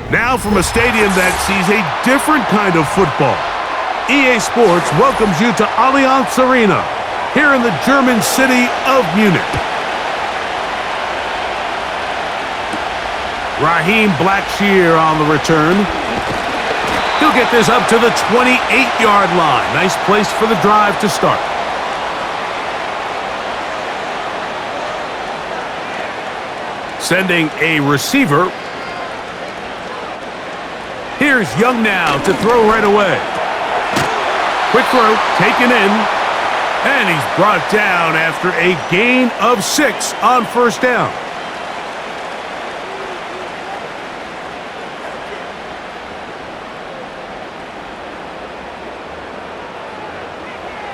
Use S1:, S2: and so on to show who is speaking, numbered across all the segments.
S1: Now from a stadium that sees a different kind of football, EA Sports welcomes you to Allianz Arena, here in the German city of Munich. Raheem Blackshear on the return. He'll get this up to the 28-yard line. Nice place for the drive to start. Sending a receiver. Here's Young now to throw right away. Quick throw, taken in, and he's brought down after a gain of 6 on first down.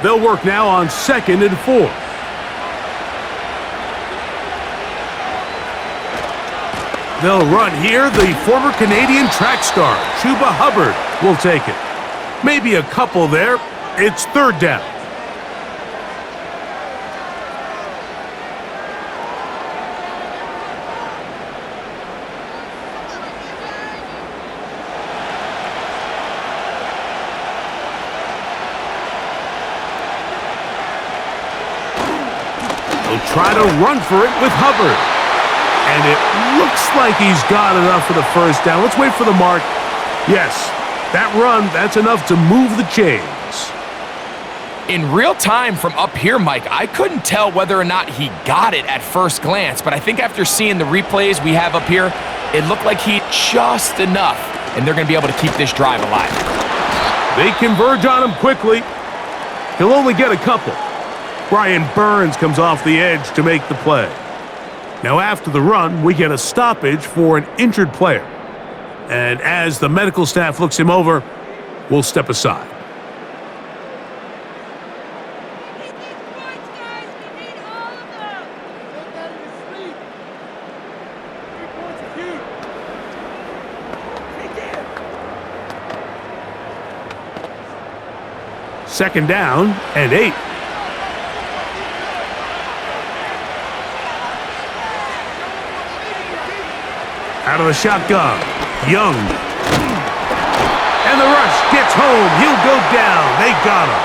S1: They'll work now on 2nd and 4. They'll run here. The former Canadian track star, Chuba Hubbard, will take it. Maybe a couple there. It's 3rd down. They'll try to run for it with Hubbard. And it looks like he's got enough for the first down. Let's wait for the mark. Yes, that run, that's enough to move the chains.
S2: In real time from up here, Mike, I couldn't tell whether or not he got it at first glance, but I think after seeing the replays we have up here, it looked like he just enough, and they're going to be able to keep this drive alive.
S1: They converge on him quickly. He'll only get a couple. Brian Burns comes off the edge to make the play. Now after the run, we get a stoppage for an injured player. And as the medical staff looks him over, we'll step aside. Second down and 8. Out of the shotgun, Young. And the rush gets home. He'll go down. They got him.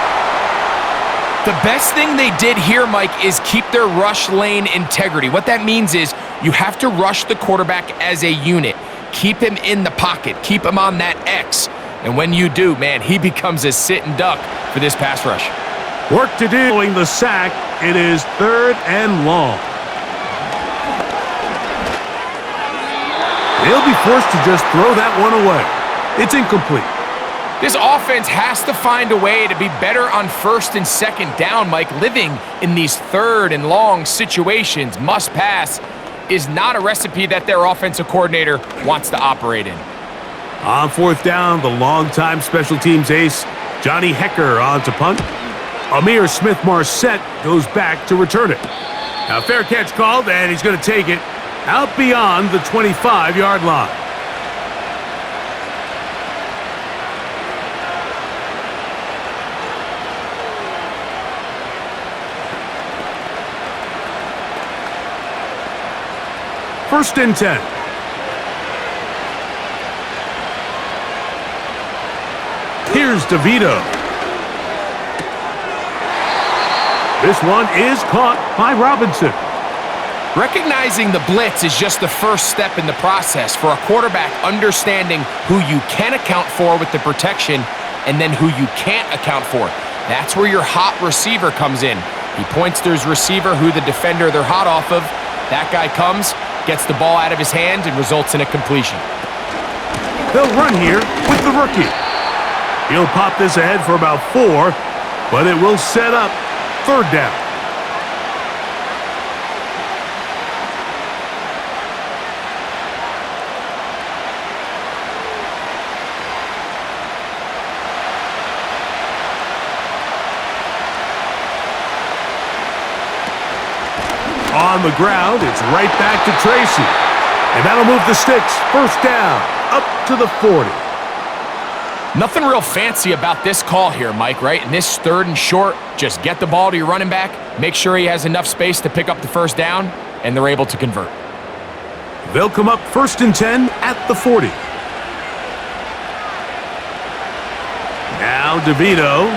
S2: The best thing they did here, Mike, is keep their rush lane integrity. What that means is you have to rush the quarterback as a unit. Keep him in the pocket. Keep him on that X. And when you do, man, he becomes a sitting duck for this pass rush.
S1: Work to do. Following the sack, it is 3rd and long. They'll be forced to just throw that one away. It's incomplete.
S2: This offense has to find a way to be better on 1st and 2nd down, Mike. Living in these 3rd and long situations, must pass, is not a recipe that their offensive coordinator wants to operate in.
S1: On 4th down, the longtime special teams ace, Johnny Hecker, on to punt. Amir Smith-Marset goes back to return it. Now fair catch called, and he's going to take it out beyond the 25-yard line. First and 10. Here's DeVito. This one is caught by Robinson.
S2: Recognizing the blitz is just the first step in the process for a quarterback understanding who you can account for with the protection and then who you can't account for. That's where your hot receiver comes in. He points to his receiver, who the defender they're hot off of. That guy comes, gets the ball out of his hand, and results in a completion.
S1: They'll run here with the rookie. He'll pop this ahead for about 4, but it will set up 3rd down. On the ground, it's right back to Tracy. And that'll move the sticks. 1st down, up to the 40.
S2: Nothing real fancy about this call here, Mike, right? In this 3rd and short, just get the ball to your running back, make sure he has enough space to pick up the 1st down, and they're able to convert.
S1: They'll come up 1st and 10 at the 40. Now DeVito.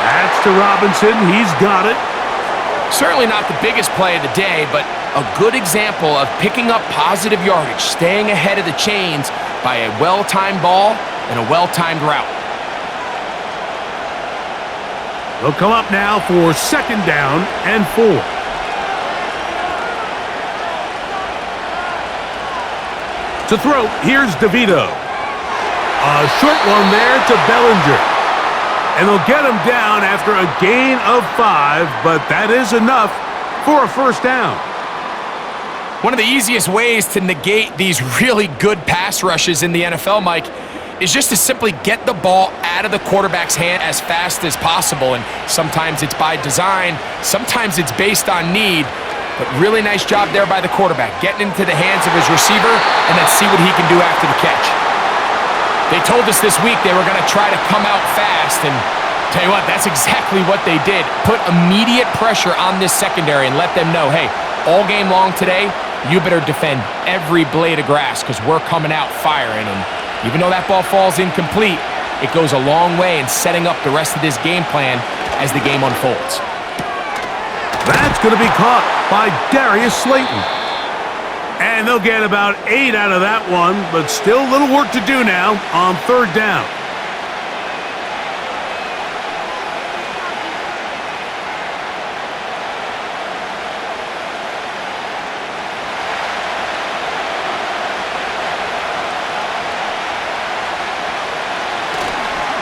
S1: That's to Robinson. He's got it.
S2: Certainly not the biggest play of the day, but a good example of picking up positive yardage, staying ahead of the chains by a well-timed ball and a well-timed route.
S1: They'll come up now for 2nd down and 4. To throw, here's DeVito. A short one there to Bellinger. And they'll get him down after a gain of 5, but that is enough for a 1st down.
S2: One of the easiest ways to negate these really good pass rushes in the NFL, Mike, is just to simply get the ball out of the quarterback's hand as fast as possible. And sometimes it's by design, sometimes it's based on need. But really nice job there by the quarterback, getting into the hands of his receiver and then see what he can do after the catch. They told us this week they were going to try to come out fast, and tell you what, that's exactly what they did. Put immediate pressure on this secondary and let them know, hey, all game long today, you better defend every blade of grass because we're coming out firing. And even though that ball falls incomplete, it goes a long way in setting up the rest of this game plan as the game unfolds.
S1: That's going to be caught by Darius Slayton. And they'll get about 8 out of that one, but still a little work to do now on 3rd down.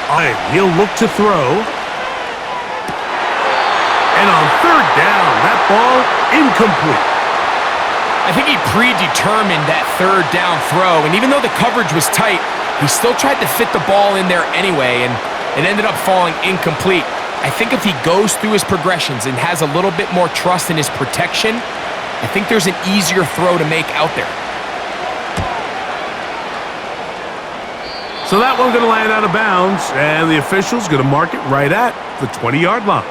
S1: All right, he'll look to throw. And on 3rd down, that ball incomplete.
S2: I think he predetermined that 3rd down throw, and even though the coverage was tight, he still tried to fit the ball in there anyway, and it ended up falling incomplete. I think if he goes through his progressions and has a little bit more trust in his protection, I think there's an easier throw to make out there.
S1: So that one's going to land out of bounds, and the official's going to mark it right at the 20-yard line.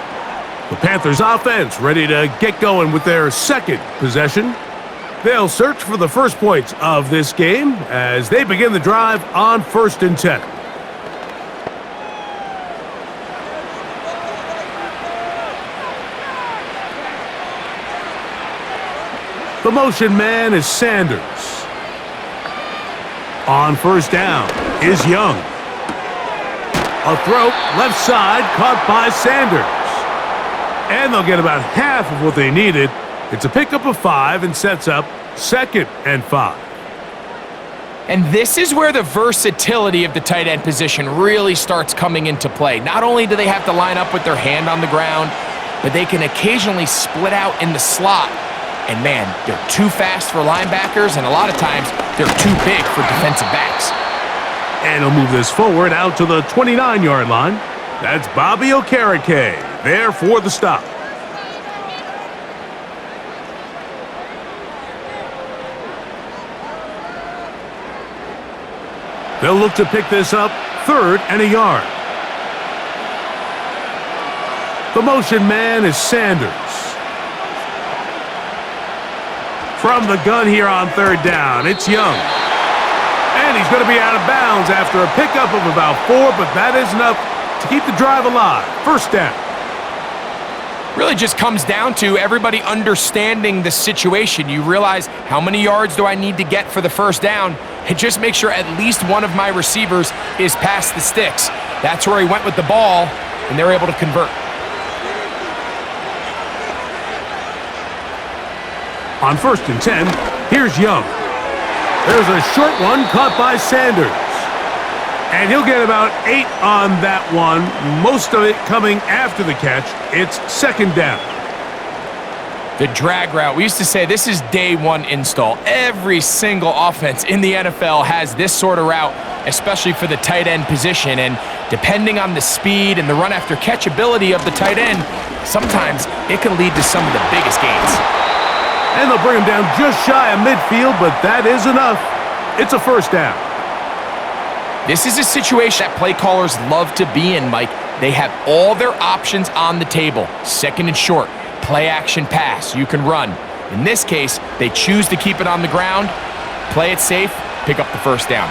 S1: The Panthers offense ready to get going with their 2nd possession. They'll search for the first points of this game as they begin the drive on 1st and 10. The motion man is Sanders. On 1st down is Young. A throw left side caught by Sanders. And they'll get about half of what they needed. It's a pickup of 5 and sets up 2nd and 5.
S2: And this is where the versatility of the tight end position really starts coming into play. Not only do they have to line up with their hand on the ground, but they can occasionally split out in the slot. And man, they're too fast for linebackers, and a lot of times they're too big for defensive backs.
S1: And he'll move this forward out to the 29-yard line. That's Bobby Okereke there for the stop. They'll look to pick this up 3rd and a yard. The motion man is Sanders. From the gun here on 3rd down, it's Young. And he's going to be out of bounds after a pickup of about 4, but that is enough to keep the drive alive. 1st down.
S2: Really just comes down to everybody understanding the situation. You realize, how many yards do I need to get for the 1st down? And just make sure at least one of my receivers is past the sticks. That's where he went with the ball, and they're able to convert.
S1: On 1st and 10, here's Young. There's a short one caught by Sanders. And he'll get about 8 on that one, most of it coming after the catch. It's 2nd down.
S2: The drag route. We used to say this is day 1 install. Every single offense in the NFL has this sort of route, especially for the tight end position. And depending on the speed and the run after catch ability of the tight end, sometimes it can lead to some of the biggest gains.
S1: And they'll bring him down just shy of midfield, but that is enough. It's a 1st down.
S2: This is a situation that play callers love to be in, Mike. They have all their options on the table. 2nd and short, play action pass, you can run. In this case, they choose to keep it on the ground, play it safe, pick up the 1st down.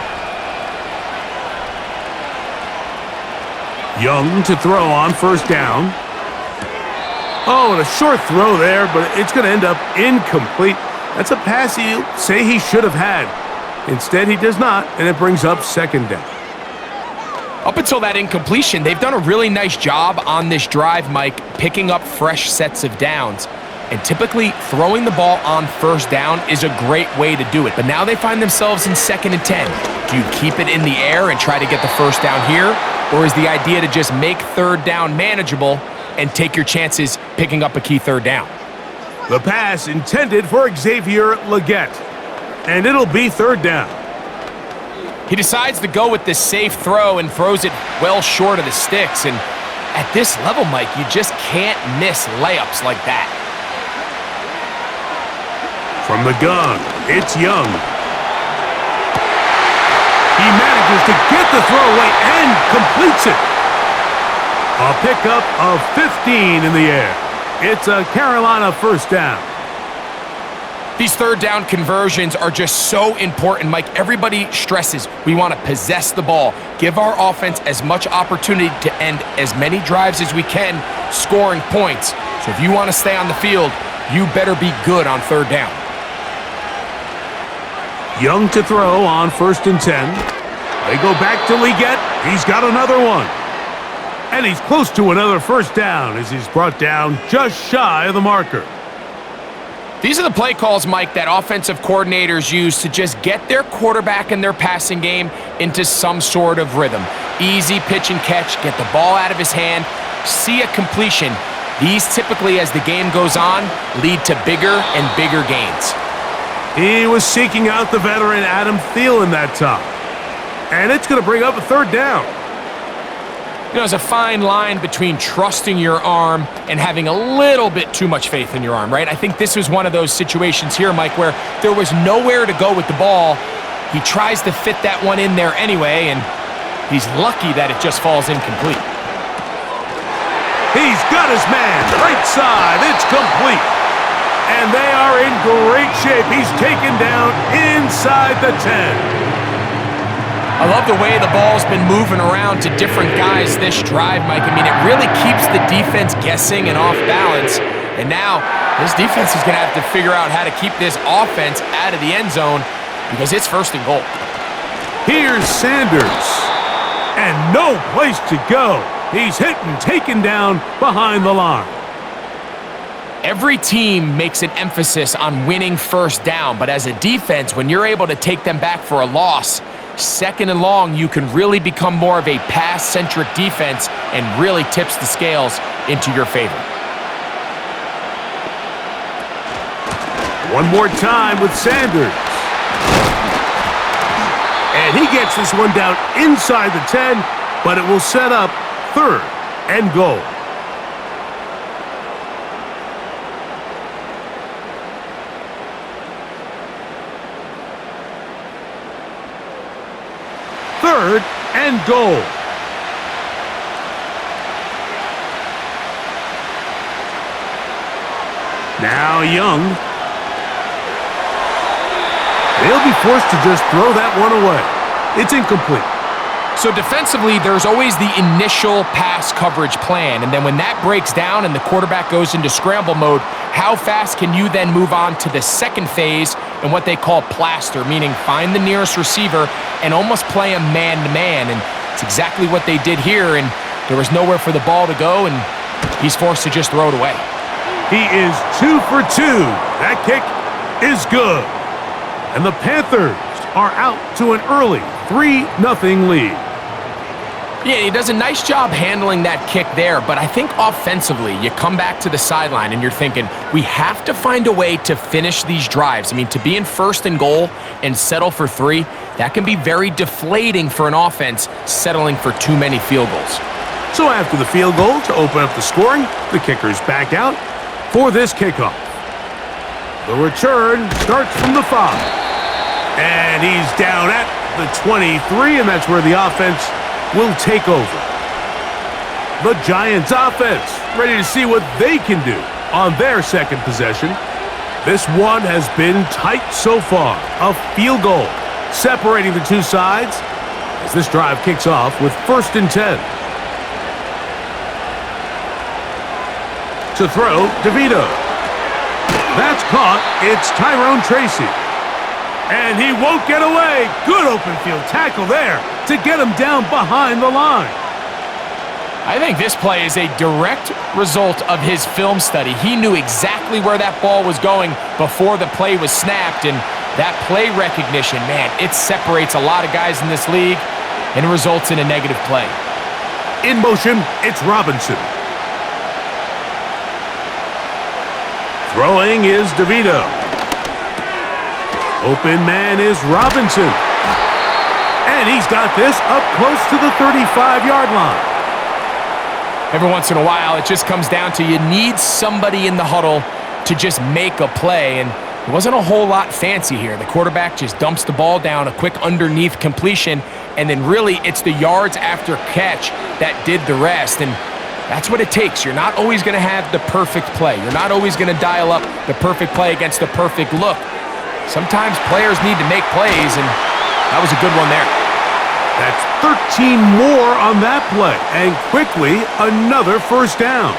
S1: Young to throw on first down. Oh, and a short throw there, but it's going to end up incomplete. That's a pass you say he should have had. Instead, he does not, and it brings up second down.
S2: Up until that incompletion, they've done a really nice job on this drive, Mike, picking up fresh sets of downs. And typically, throwing the ball on first down is a great way to do it. But now they find themselves in 2nd and 10. Do you keep it in the air and try to get the first down here? Or is the idea to just make third down manageable and take your chances picking up a key third down?
S1: The pass intended for Xavier Legette. And it'll be third down.
S2: He decides to go with this safe throw and throws it well short of the sticks. And at this level, Mike, you just can't miss layups like that.
S1: From the gun, it's Young. He manages to get the throw away and completes it. A pickup of 15 in the air. It's a Carolina first down.
S2: These third down conversions are just so important, Mike. Everybody stresses we want to possess the ball, give our offense as much opportunity to end as many drives as we can, scoring points. So if you want to stay on the field, you better be good on third down.
S1: Young to throw on 1st and 10. They go back to Legette. He's got another one. And he's close to another first down as he's brought down just shy of the marker.
S2: These are the play calls, Mike, that offensive coordinators use to just get their quarterback and their passing game into some sort of rhythm. Easy pitch and catch, get the ball out of his hand, see a completion. These typically, as the game goes on, lead to bigger and bigger gains.
S1: He was seeking out the veteran Adam Thielen that time. And it's going to bring up a third down.
S2: You know, there's a fine line between trusting your arm and having a little bit too much faith in your arm, right? I think this was one of those situations here, Mike, where there was nowhere to go with the ball. He tries to fit that one in there anyway, and he's lucky that it just falls incomplete.
S1: He's got his man, right side, it's complete. And they are in great shape. He's taken down inside the 10.
S2: I love the way the ball's been moving around to different guys this drive, Mike. I mean, it really keeps the defense guessing and off balance. And now, this defense is going to have to figure out how to keep this offense out of the end zone because it's 1st and goal.
S1: Here's Sanders. And no place to go. He's hit and taken down behind the line.
S2: Every team makes an emphasis on winning first down, but as a defense, when you're able to take them back for a loss, 2nd and long, you can really become more of a pass-centric defense and really tips the scales into your favor.
S1: One more time with Sanders. And he gets this one down inside the 10, but it will set up 3rd and goal. Third and goal. Now Young. They'll be forced to just throw that one away. It's incomplete.
S2: So defensively, there's always the initial pass coverage plan, and then when that breaks down and the quarterback goes into scramble mode, how fast can you then move on to the second phase and what they call plaster, meaning find the nearest receiver and almost play him man-to-man, and it's exactly what they did here, and there was nowhere for the ball to go, and he's forced to just throw it away.
S1: He is 2 for 2. That kick is good. And the Panthers are out to an early 3-0 lead.
S2: Yeah, he does a nice job handling that kick there, but I think offensively, you come back to the sideline and you're thinking, we have to find a way to finish these drives. I mean, to be in 1st and goal and settle for 3, that can be very deflating for an offense settling for too many field goals.
S1: So after the field goal to open up the scoring, the kicker's back out for this kickoff. The return starts from the 5. And he's down at the 23, and that's where the offense will take over. The Giants offense ready to see what they can do on their second possession. This one has been tight so far. A field goal separating the two sides as this drive kicks off with 1st and 10. To throw, DeVito. That's caught. It's Tyrone Tracy. And he won't get away. Good open field tackle there to get him down behind the line.
S2: I think this play is a direct result of his film study. He knew exactly where that ball was going before the play was snapped, and that play recognition, man, it separates a lot of guys in this league and results in a negative play.
S1: In motion, it's Robinson. Throwing is DeVito. Open man is Robinson. And he's got this up close to the 35-yard line.
S2: Every once in a while, it just comes down to you need somebody in the huddle to just make a play, and it wasn't a whole lot fancy here. The quarterback just dumps the ball down, a quick underneath completion, and then really it's the yards after catch that did the rest, and that's what it takes. You're not always going to have the perfect play. You're not always going to dial up the perfect play against the perfect look. Sometimes players need to make plays, and that was a good one there.
S1: That's 13 more on that play, and quickly another first down.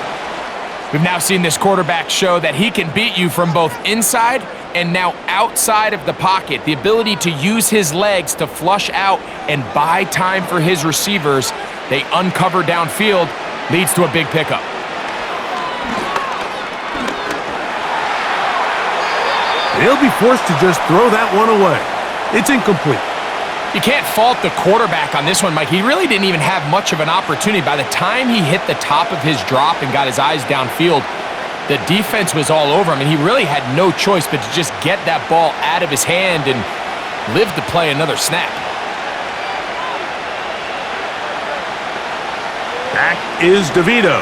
S2: We've now seen this quarterback show that he can beat you from both inside and now outside of the pocket. The ability to use his legs to flush out and buy time for his receivers. They uncover downfield, leads to a big pickup.
S1: They'll be forced to just throw that one away. It's incomplete.
S2: You can't fault the quarterback on this one, Mike. He really didn't even have much of an opportunity. By the time he hit the top of his drop and got his eyes downfield, the defense was all over him, and he really had no choice but to just get that ball out of his hand and live to play another snap.
S1: Back is DeVito.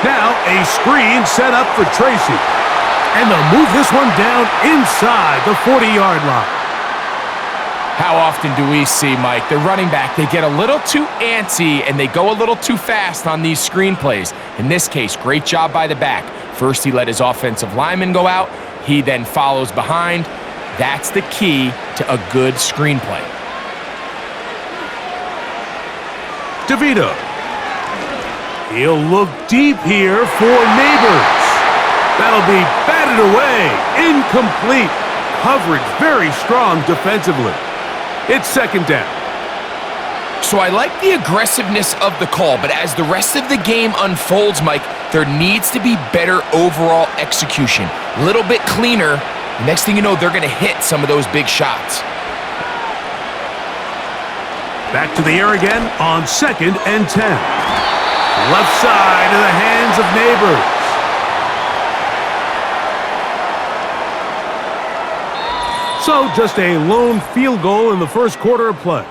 S1: Now a screen set up for Tracy. And they'll move this one down inside the 40-yard line.
S2: How often do we see, Mike, the running back, they get a little too antsy and they go a little too fast on these screen plays. In this case, great job by the back. First, he let his offensive lineman go out. He then follows behind. That's the key to a good screenplay.
S1: DeVito. He'll look deep here for Neighbors. That'll be batted away. Incomplete. Coverage very strong defensively. It's second down.
S2: So I like the aggressiveness of the call, but as the rest of the game unfolds, Mike, there needs to be better overall execution. A little bit cleaner. Next thing you know, they're going to hit some of those big shots.
S1: Back to the air again on 2nd and 10. Left side in the hands of Neighbors. So just a lone field goal in the first quarter of play.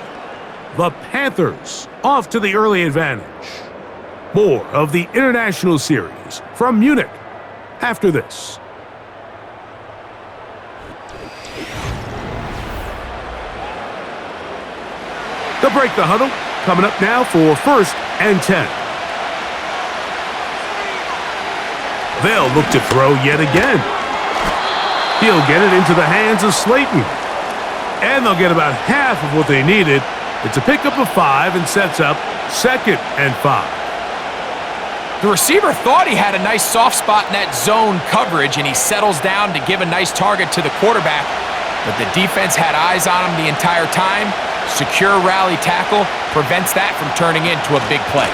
S1: The Panthers off to the early advantage. More of the International Series from Munich after this. They'll break the huddle. Coming up now for 1st and 10. They'll look to throw yet again. He'll get it into the hands of Slayton. And they'll get about half of what they needed. It's a pickup of 5 and sets up 2nd and 5.
S2: The receiver thought he had a nice soft spot in that zone coverage, and he settles down to give a nice target to the quarterback. But the defense had eyes on him the entire time. Secure rally tackle prevents that from turning into a big play.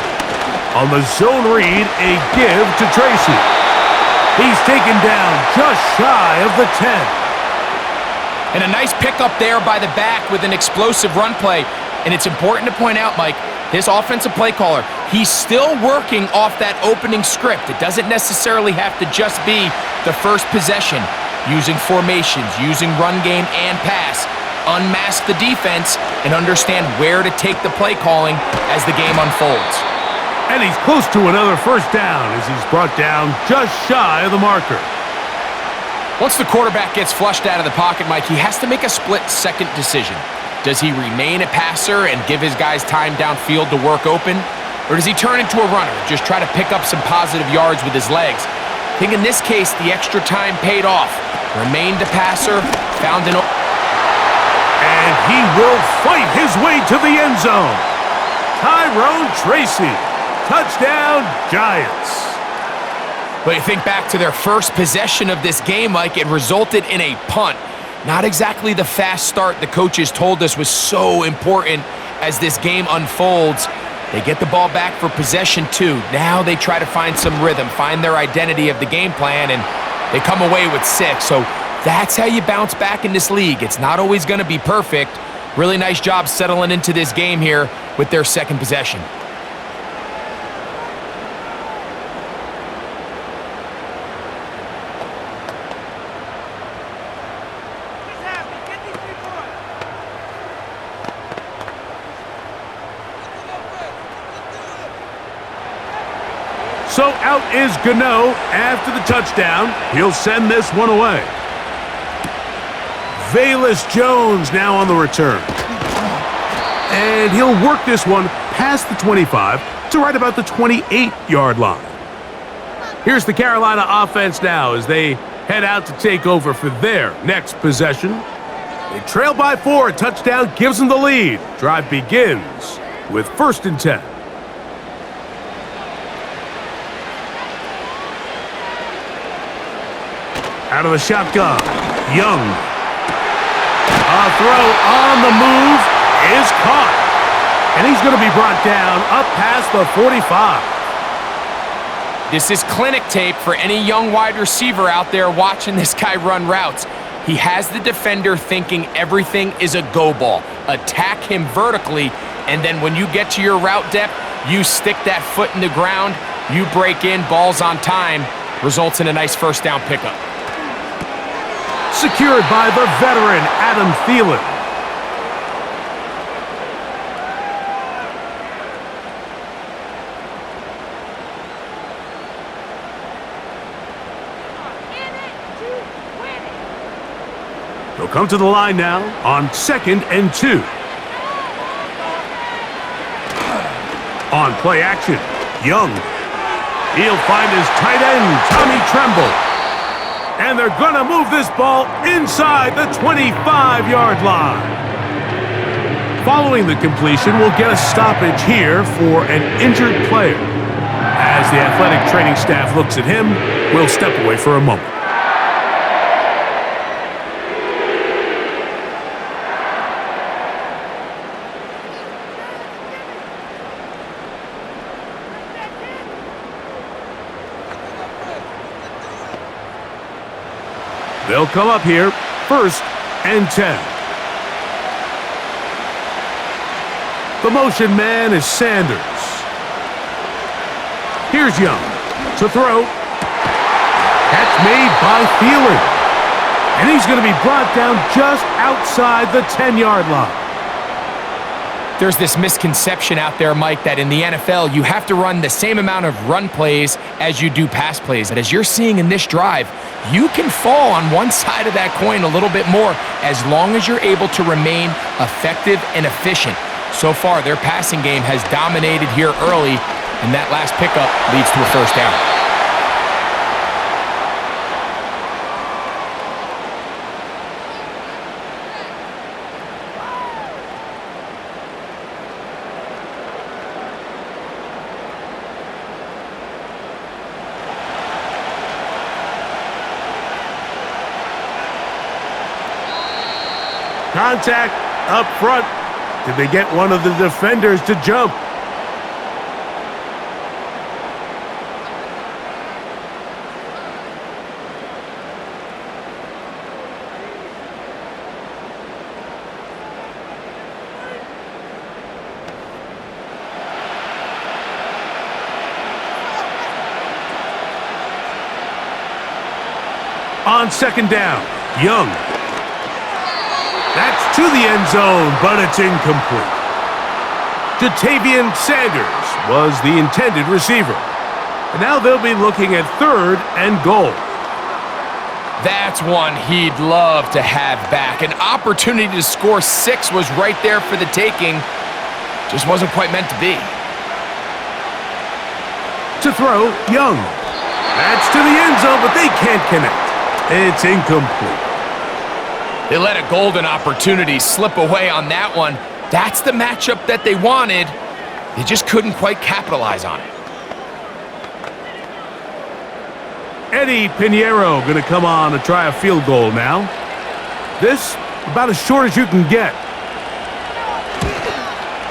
S1: On the zone read, a give to Tracy. He's taken down just shy of the 10.
S2: And a nice pickup there by the back with an explosive run play. And it's important to point out, Mike, this offensive play caller, he's still working off that opening script. It doesn't necessarily have to just be the first possession. Using formations, using run game and pass. Unmask the defense and understand where to take the play calling as the game unfolds.
S1: And he's close to another first down as he's brought down just shy of the marker.
S2: Once the quarterback gets flushed out of the pocket, Mike, he has to make a split-second decision. Does he remain a passer and give his guys time downfield to work open? Or does he turn into a runner, just try to pick up some positive yards with his legs? I think in this case, the extra time paid off. Remained a passer, found an...
S1: And he will fight his way to the end zone. Tyrone Tracy. Touchdown, Giants.
S2: But you think back to their first possession of this game, Mike, it resulted in a punt. Not exactly the fast start the coaches told us was so important as this game unfolds. They get the ball back for possession 2. Now they try to find some rhythm, find their identity of the game plan, and they come away with 6. So that's how you bounce back in this league. It's not always going to be perfect. Really nice job settling into this game here with their second possession.
S1: So out is Gano after the touchdown. He'll send this one away. Velus Jones now on the return. And he'll work this one past the 25 to right about the 28-yard line. Here's the Carolina offense now as they head out to take over for their next possession. They trail by 4. A touchdown gives them the lead. Drive begins with 1st and 10. Out of the shotgun, Young. A throw on the move is caught. And he's going to be brought down up past the 45.
S2: This is clinic tape for any young wide receiver out there watching this guy run routes. He has the defender thinking everything is a go ball. Attack him vertically, and then when you get to your route depth, you stick that foot in the ground, you break in, balls on time, results in a nice first down pickup.
S1: Secured by the veteran, Adam Thielen. He'll come to the line now on 2nd and 2. On play action, Young. He'll find his tight end, Tommy Tremble. And they're going to move this ball inside the 25-yard line. Following the completion, we'll get a stoppage here for an injured player. As the athletic training staff looks at him, we'll step away for a moment. They'll come up here, 1st and 10. The motion man is Sanders. Here's Young to throw. Catch made by Thielen. And he's going to be brought down just outside the 10-yard line.
S2: There's this misconception out there, Mike, that in the NFL, you have to run the same amount of run plays as you do pass plays. And as you're seeing in this drive, you can fall on one side of that coin a little bit more as long as you're able to remain effective and efficient. So far, their passing game has dominated here early, and that last pickup leads to a first down.
S1: Contact up front. Did they get one of the defenders to jump? On 2nd down, Young. That's to the end zone, but it's incomplete. Jatavian Sanders was the intended receiver. And now they'll be looking at 3rd and goal.
S2: That's one he'd love to have back. An opportunity to score 6 was right there for the taking. Just wasn't quite meant to be.
S1: To throw, Young. That's to the end zone, but they can't connect. It's incomplete.
S2: They let a golden opportunity slip away on that one. That's the matchup that they wanted. They just couldn't quite capitalize on it.
S1: Eddie Pinheiro going to come on to try a field goal now. This, about as short as you can get.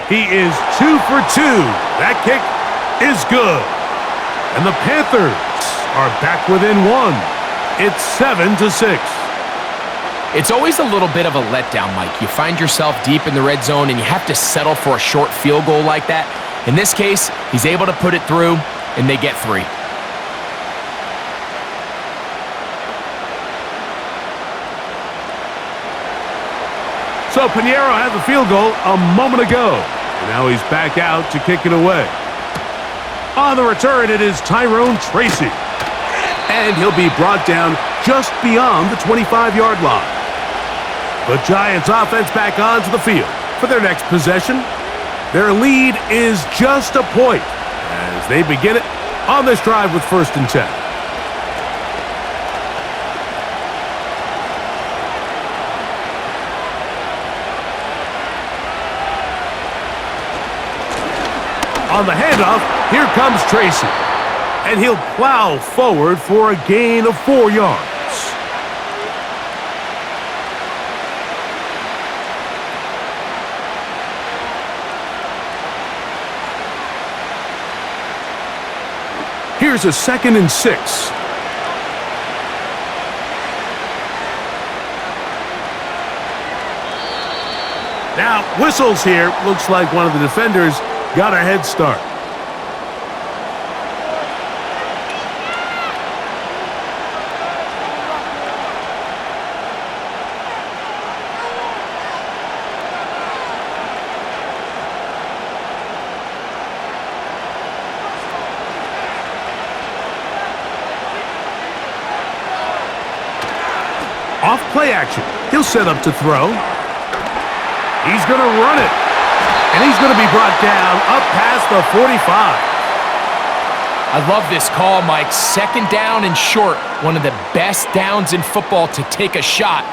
S1: He is 2 for 2. That kick is good. And the Panthers are back within 1. It's 7-6.
S2: It's always a little bit of a letdown, Mike. You find yourself deep in the red zone and you have to settle for a short field goal like that. In this case, he's able to put it through, and they get 3.
S1: So Pinheiro had the field goal a moment ago. And now he's back out to kick it away. On the return, it is Tyrone Tracy. And he'll be brought down just beyond the 25-yard line. The Giants offense back onto the field for their next possession. Their lead is just a point as they begin it on this drive with 1st and 10. On the handoff, here comes Tracy. And he'll plow forward for a gain of 4 yards. Here's a 2nd and 6. Now, whistles here. Looks like one of the defenders got a head start. Off play action. He'll set up to throw. He's going to run it. And he's going to be brought down up past the 45.
S2: I love this call, Mike. 2nd down and short. One of the best downs in football to take a shot.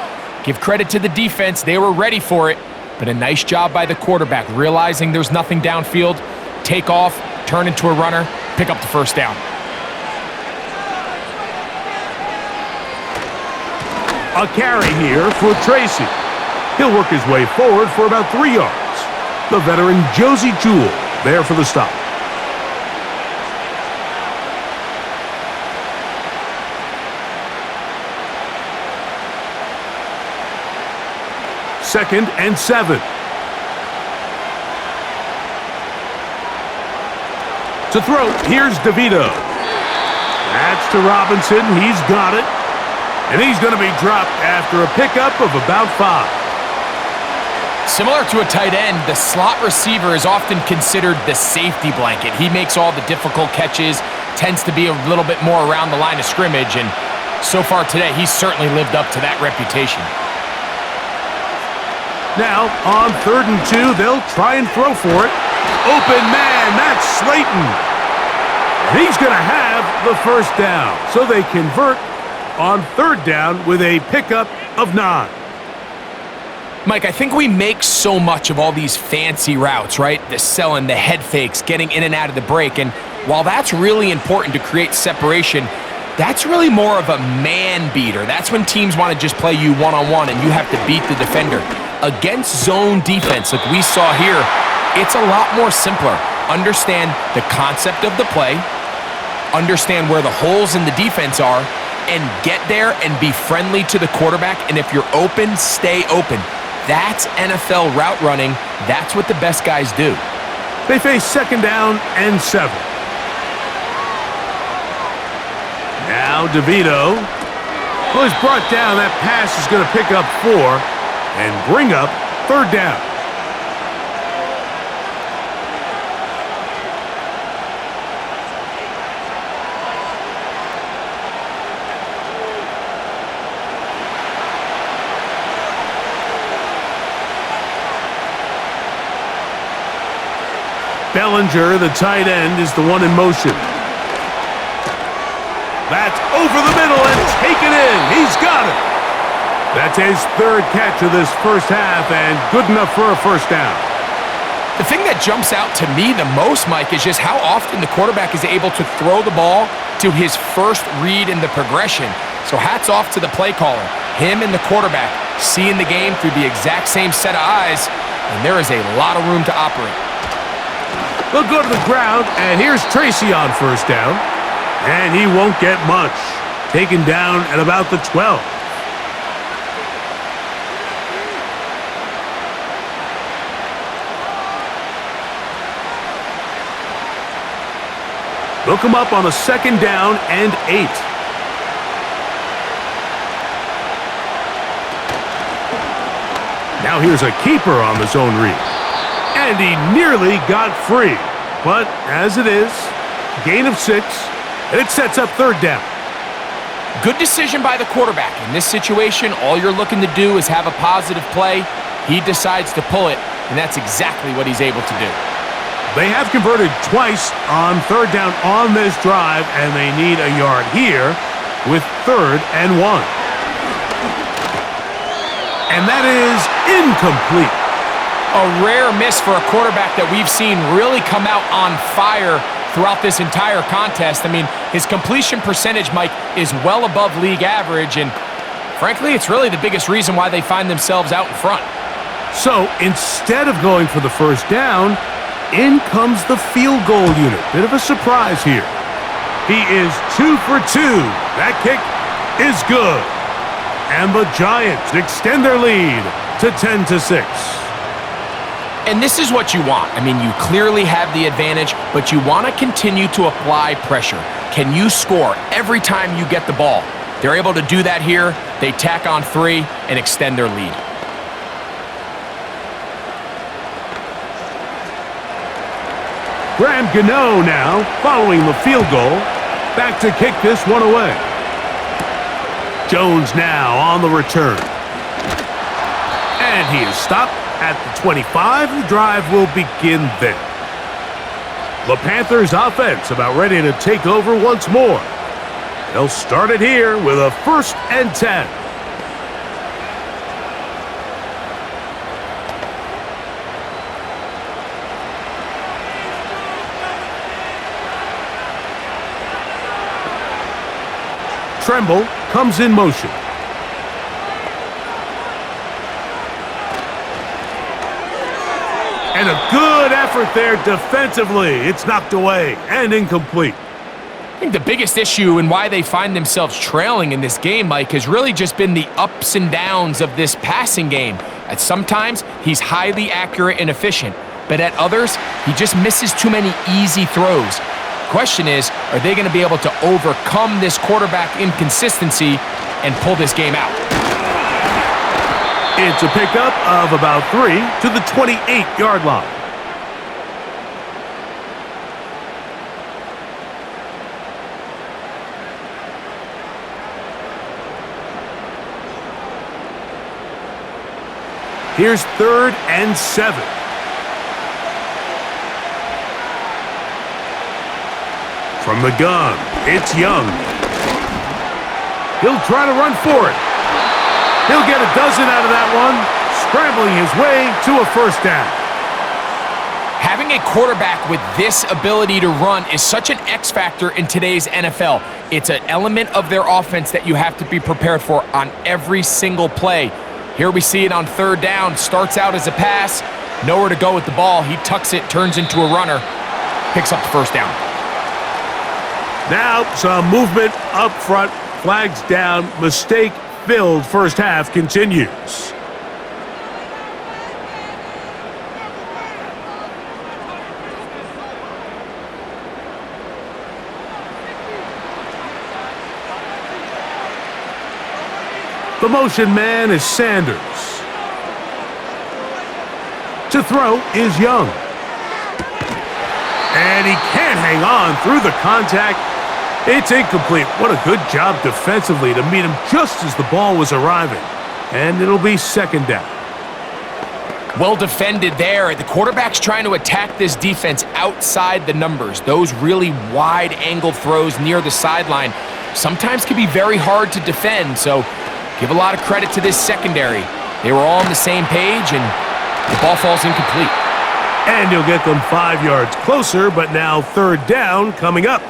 S2: Give credit to the defense. They were ready for it. But a nice job by the quarterback, realizing there's nothing downfield. Take off, turn into a runner, pick up the 1st down.
S1: A carry here for Tracy. He'll work his way forward for about 3 yards. The veteran Josie Jewell there for the stop. Second and 7. To throw, here's DeVito. That's to Robinson. He's got it. And he's going to be dropped after a pickup of about 5.
S2: Similar to a tight end, the slot receiver is often considered the safety blanket. He makes all the difficult catches, tends to be a little bit more around the line of scrimmage, and so far today, he's certainly lived up to that reputation.
S1: Now, on 3rd and 2, they'll try and throw for it. Open man, that's Slayton. And he's going to have the 1st down, so they convert on 3rd down with a pickup of 9.
S2: Mike, I think we make so much of all these fancy routes, right? The selling, the head fakes, getting in and out of the break. And while that's really important to create separation, that's really more of a man beater. That's when teams want to just play you one-on-one and you have to beat the defender. Against zone defense, like we saw here, it's a lot more simpler. Understand the concept of the play, understand where the holes in the defense are, and get there and be friendly to the quarterback. And if you're open, stay open. That's NFL route running. That's what the best guys do.
S1: They face 2nd down and 7. Now DeVito. Well, he's brought down. That pass is going to pick up 4 and bring up 3rd down. Bellinger, the tight end, is the one in motion. That's over the middle and taken in. He's got it. That's his 3rd catch of this 1st half and good enough for a 1st down.
S2: The thing that jumps out to me the most, Mike, is just how often the quarterback is able to throw the ball to his first read in the progression. So hats off to the play caller. Him and the quarterback seeing the game through the exact same set of eyes, and there is a lot of room to operate.
S1: They'll go to the ground, and here's Tracy on first down. And he won't get much. Taken down at about the 12. They'll come up on a 2nd down and 8. Now here's a keeper on the zone read. And he nearly got free. But as it is, gain of 6, and it sets up 3rd down.
S2: Good decision by the quarterback. In this situation, all you're looking to do is have a positive play. He decides to pull it, and that's exactly what he's able to do.
S1: They have converted twice on 3rd down on this drive, and they need a yard here with 3rd and 1. And that is incomplete.
S2: A rare miss for a quarterback that we've seen really come out on fire throughout this entire contest. I mean, his completion percentage, Mike, is well above league average, and frankly, it's really the biggest reason why they find themselves out in front.
S1: So instead of going for the 1st down, in comes the field goal unit. Bit of a surprise here. He is 2 for 2. That kick is good. And the Giants extend their lead to 10-6.
S2: And this is what you want. I mean, you clearly have the advantage, but you want to continue to apply pressure. Can you score every time you get the ball? They're able to do that here. They tack on 3 and extend their lead.
S1: Graham Gano now, following the field goal, back to kick this one away. Jones now on the return. And he is stopped at the 25. The drive will begin there. The Panthers offense about ready to take over once more. They'll start it here with a 1st and 10. Tremble comes in motion. And a good effort there defensively. It's knocked away and incomplete.
S2: I think the biggest issue and why they find themselves trailing in this game, Mike, has really just been the ups and downs of this passing game. At sometimes, he's highly accurate and efficient, but at others, he just misses too many easy throws. Question is, are they going to be able to overcome this quarterback inconsistency and pull this game out?
S1: It's a pickup of about 3 to the 28-yard line. Here's 3rd and 7. From the gun, it's Young. He'll try to run for it. He'll get a dozen out of that one, scrambling his way to a 1st down.
S2: Having a quarterback with this ability to run is such an X factor in today's NFL. It's an element of their offense that you have to be prepared for on every single play. Here we see it on 3rd down. Starts out as a pass, nowhere to go with the ball. He tucks it, turns into a runner, picks up the 1st down.
S1: Now some movement up front, flags down, mistake-filled first half continues. The motion man is Sanders. To throw is Young. And he can't hang on through the contact. It's incomplete. What a good job defensively to meet him just as the ball was arriving. And it'll be 2nd down.
S2: Well defended there. The quarterback's trying to attack this defense outside the numbers. Those really wide-angle throws near the sideline sometimes can be very hard to defend, so give a lot of credit to this secondary. They were all on the same page, and the ball falls incomplete.
S1: And he'll get them 5 yards closer, but now third down coming up.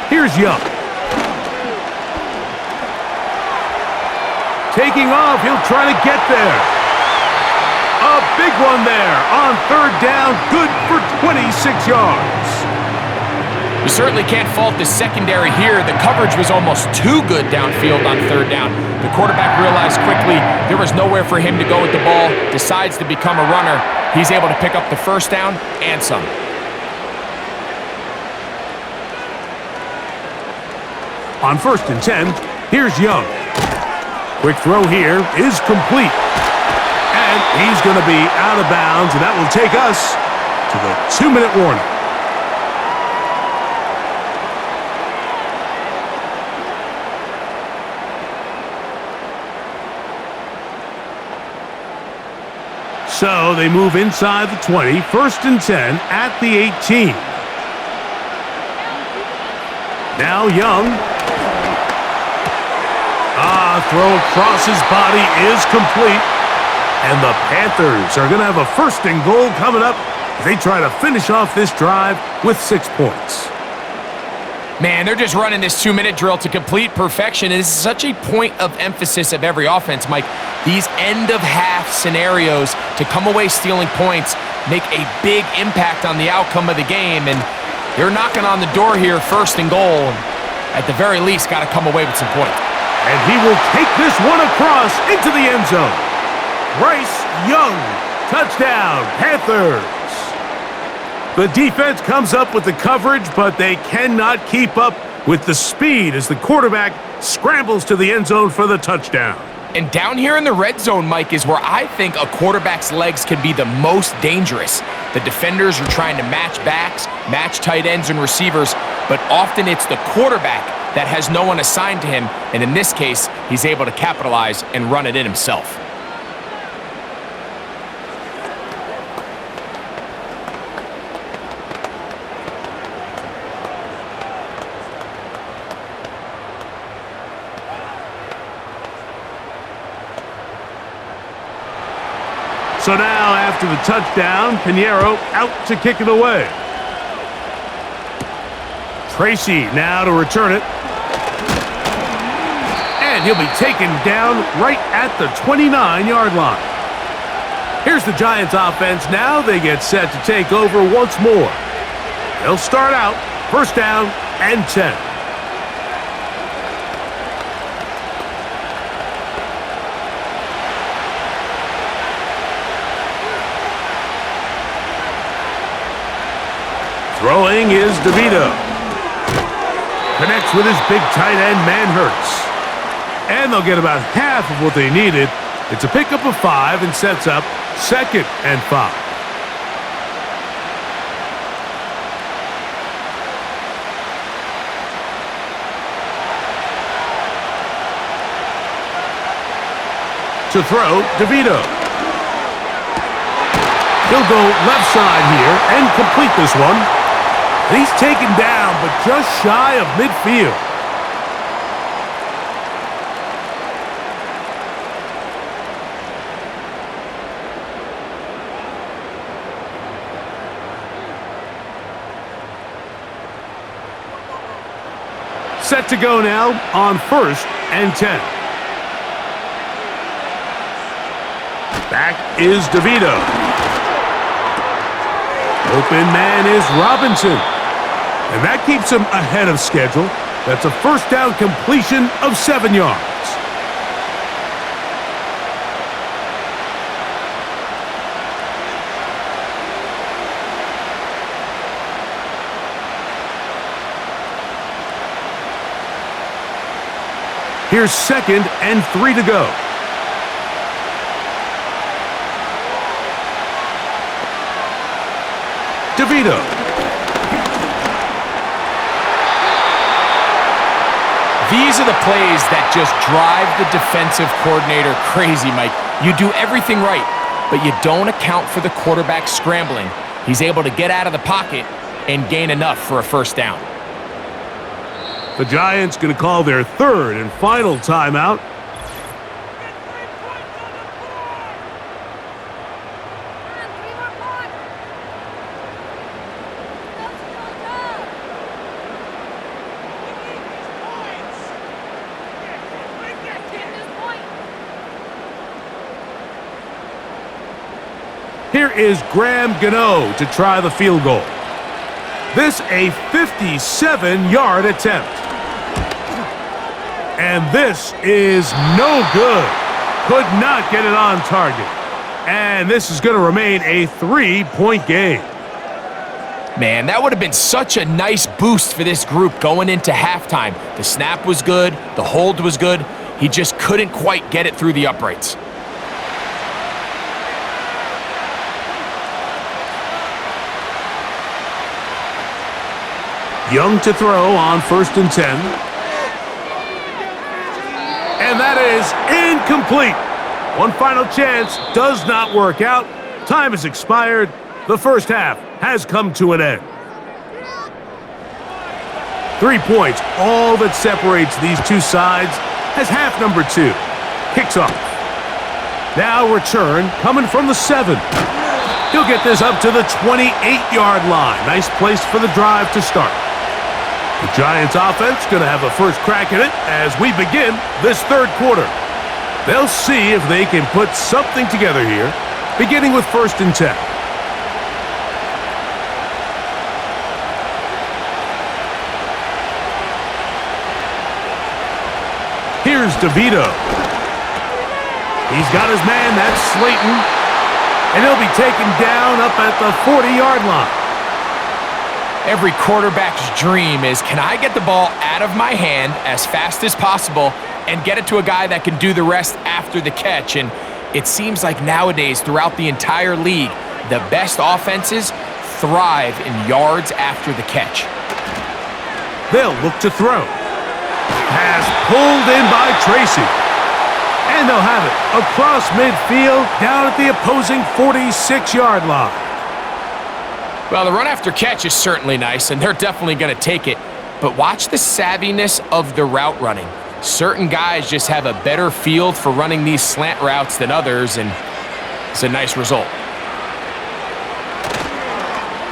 S1: Here's Young. Taking off, he'll try to get there. A big one there on third down, good for 26 yards.
S2: You certainly can't fault the secondary here. The coverage was almost too good downfield on third down. The quarterback realized quickly there was nowhere for him to go with the ball, decides to become a runner. He's able to pick up the first down and some.
S1: On 1st and 10, here's Young. Quick throw here is complete. And he's going to be out of bounds, and that will take us to the 2-minute warning. So they move inside the 20, 1st and 10 at the 18. Now Young. Throw across his body is complete. And the Panthers are going to have a 1st and goal coming up as they try to finish off this drive with 6 points.
S2: Man, they're just running this 2-minute drill to complete perfection. It is such a point of emphasis of every offense, Mike. These end-of-half scenarios to come away stealing points make a big impact on the outcome of the game. And they're knocking on the door here, 1st and goal. At the very least, got to come away with some points.
S1: And he will take this one across into the end zone. Bryce Young, touchdown, Panthers. The defense comes up with the coverage, but they cannot keep up with the speed as the quarterback scrambles to the end zone for the touchdown.
S2: And down here in the red zone, Mike, is where I think a quarterback's legs can be the most dangerous. The defenders are trying to match backs, match tight ends and receivers, but often it's the quarterback that has no one assigned to him, and in this case, he's able to capitalize and run it in himself.
S1: So now, after the touchdown, Pinheiro out to kick it away. Tracy now to return it. And he'll be taken down right at the 29-yard line. Here's the Giants offense now. They get set to take over once more. They'll start out 1st down and 10. Throwing is DeVito. Connects with his big tight end, Manhurts. And they'll get about half of what they needed. It's a pickup of 5 and sets up 2nd and 5. To throw, DeVito. He'll go left side here and complete this one. And he's taken down, but just shy of midfield. Set to go now on 1st and 10. Back is DeVito. Open man is Robinson. And that keeps him ahead of schedule. That's a 1st down completion of 7 yards. Here's 2nd and 3 to go. DeVito.
S2: These are the plays that just drive the defensive coordinator crazy, Mike. You do everything right. but you don't account for the quarterback scrambling. He's able to get out of the pocket and gain enough for a first down.
S1: The Giants going to call their third and final timeout. Here is Graham Gano to try the field goal. This a 57-yard attempt. And this is no good. Could not get it on target. And this is going to remain a 3-point game.
S2: Man, that would have been such a nice boost for this group going into halftime. The snap was good. The hold was good. He just couldn't quite get it through the uprights.
S1: Young to throw on 1st and 10. And that is incomplete. One final chance does not work out. Time has expired. The first half has come to an end. 3 points, all that separates these two sides, as half number 2 kicks off. Now return coming from the 7. He'll get this up to the 28-yard line. Nice place for the drive to start. The Giants offense going to have a first crack at it as we begin this third quarter. They'll see if they can put something together here, beginning with 1st and 10. Here's DeVito. He's got his man, that's Slayton, and he'll be taken down up at the 40-yard line.
S2: Every quarterback's dream is, can I get the ball out of my hand as fast as possible and get it to a guy that can do the rest after the catch? And it seems like nowadays, throughout the entire league, the best offenses thrive in yards after the catch.
S1: They'll look to throw. Pass pulled in by Tracy. And they'll have it across midfield down at the opposing 46-yard line.
S2: Well, the run after catch is certainly nice, and they're definitely going to take it. But watch the savviness of the route running. Certain guys just have a better field for running these slant routes than others, and it's a nice result.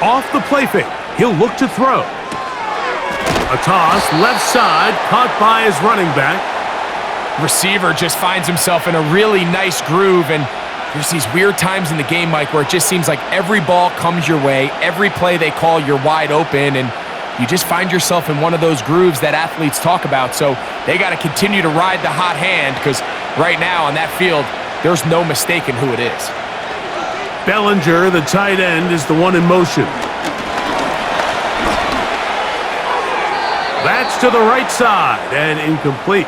S1: Off the play fake, he'll look to throw. A toss, left side, caught by his running back.
S2: Receiver just finds himself in a really nice groove, and there's these weird times in the game, Mike, where it just seems like every ball comes your way, every play they call, you're wide open, and you just find yourself in one of those grooves that athletes talk about. So they got to continue to ride the hot hand, because right now on that field, there's no mistaking who it is.
S1: Bellinger, the tight end, is the one in motion. That's to the right side and incomplete.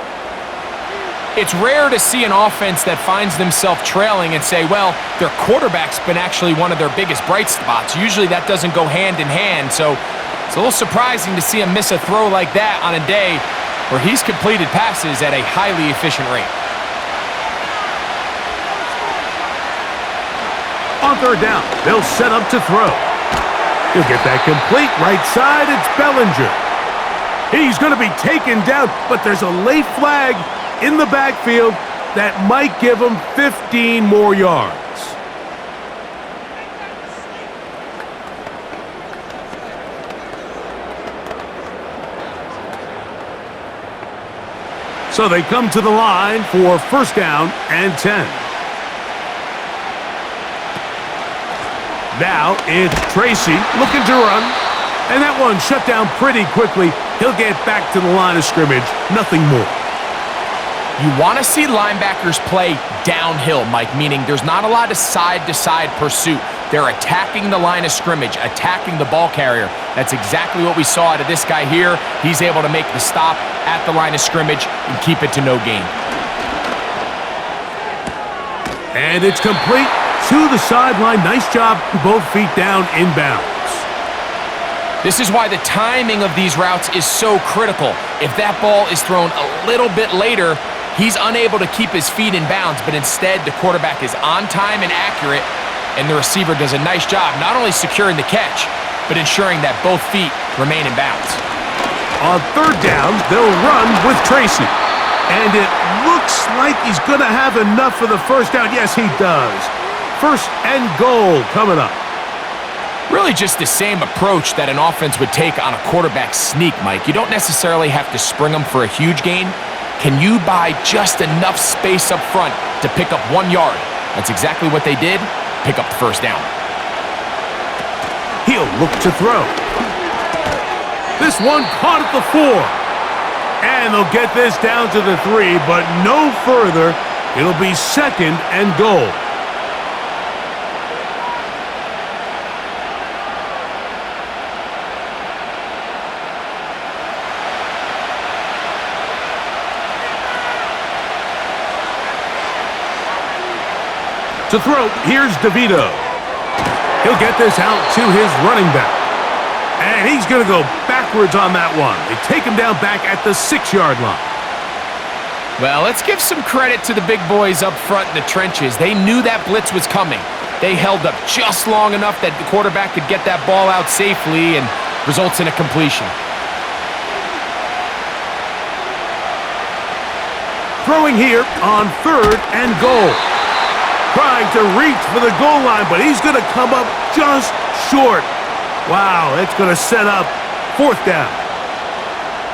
S2: It's rare to see an offense that finds themselves trailing and say, well, their quarterback's been actually one of their biggest bright spots. Usually that doesn't go hand in hand, so it's a little surprising to see him miss a throw like that on a day where he's completed passes at a highly efficient rate.
S1: On 3rd down, they'll set up to throw. He'll get that complete right side. It's Bellinger. He's going to be taken down, but there's a late flag in the backfield that might give him 15 more yards. So they come to the line for 1st down and 10. Now it's Tracy looking to run, and that one shut down pretty quickly. He'll get back to the line of scrimmage, nothing more.
S2: You want to see linebackers play downhill, Mike, meaning there's not a lot of side-to-side pursuit. They're attacking the line of scrimmage, attacking the ball carrier. That's exactly what we saw out of this guy here. He's able to make the stop at the line of scrimmage and keep it to no gain.
S1: And it's complete to the sideline. Nice job, both feet down inbounds.
S2: This is why the timing of these routes is so critical. If that ball is thrown a little bit later, He's unable to keep his feet in bounds, but instead the quarterback is on time and accurate, and the receiver does a nice job not only securing the catch, but ensuring that both feet remain in bounds.
S1: On third down, they'll run with Tracy. And it looks like he's going to have enough for the first down. Yes, he does. First and goal coming up.
S2: Really just the same approach that an offense would take on a quarterback sneak, Mike. You don't necessarily have to spring them for a huge gain. Can you buy just enough space up front to pick up 1 yard? That's exactly what they did. Pick up the first down.
S1: He'll look to throw. This one caught at the 4. And they'll get this down to the 3, but no further. It'll be second and goal. To throw, here's DeVito. He'll get this out to his running back. And he's going to go backwards on that one. They take him down back at the 6-yard line.
S2: Well, let's give some credit to the big boys up front in the trenches. They knew that blitz was coming. They held up just long enough that the quarterback could get that ball out safely and results in a completion.
S1: Throwing here on third and goal. Trying to reach for the goal line, but he's going to come up just short. Wow, that's going to set up fourth down.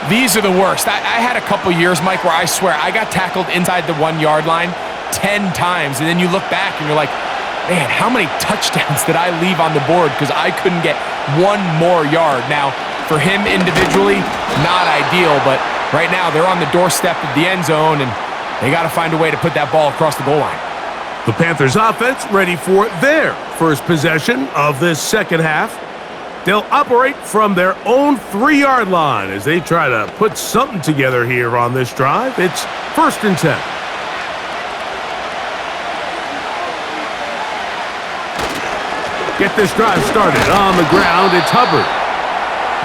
S2: These are the worst. I had a couple years, Mike, where I swear I got tackled inside the 1 yard line 10 times, and then you look back and you're like, man, how many touchdowns did I leave on the board because I couldn't get 1 more yard? Now, for him individually, not ideal, but right now they're on the doorstep of the end zone, and they got to find a way to put that ball across the goal line.
S1: The Panthers offense ready for their first possession of this second half. They'll operate from their own 3-yard line as they try to put something together here on this drive. It's first and 10. Get this drive started on the ground. It's Hubbard.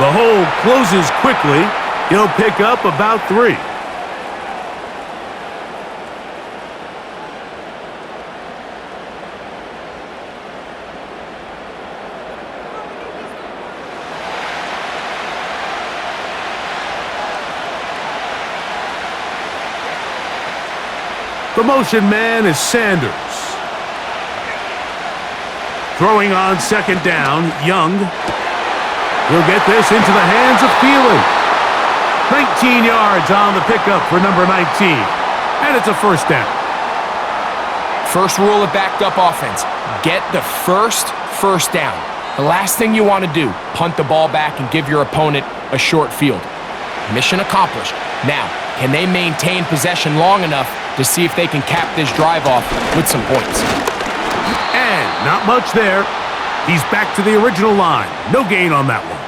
S1: The hole closes quickly. He'll pick up about 3. The motion man is Sanders. Throwing on second down, Young. He'll get this into the hands of Thielen. 19 yards on the pickup for number 19. And it's a first down.
S2: First rule of backed up offense, get the first down. The last thing you want to do, punt the ball back and give your opponent a short field. Mission accomplished. Now, can they maintain possession long enough to see if they can cap this drive off with some points?
S1: And not much there. He's back to the original line. No gain on that one.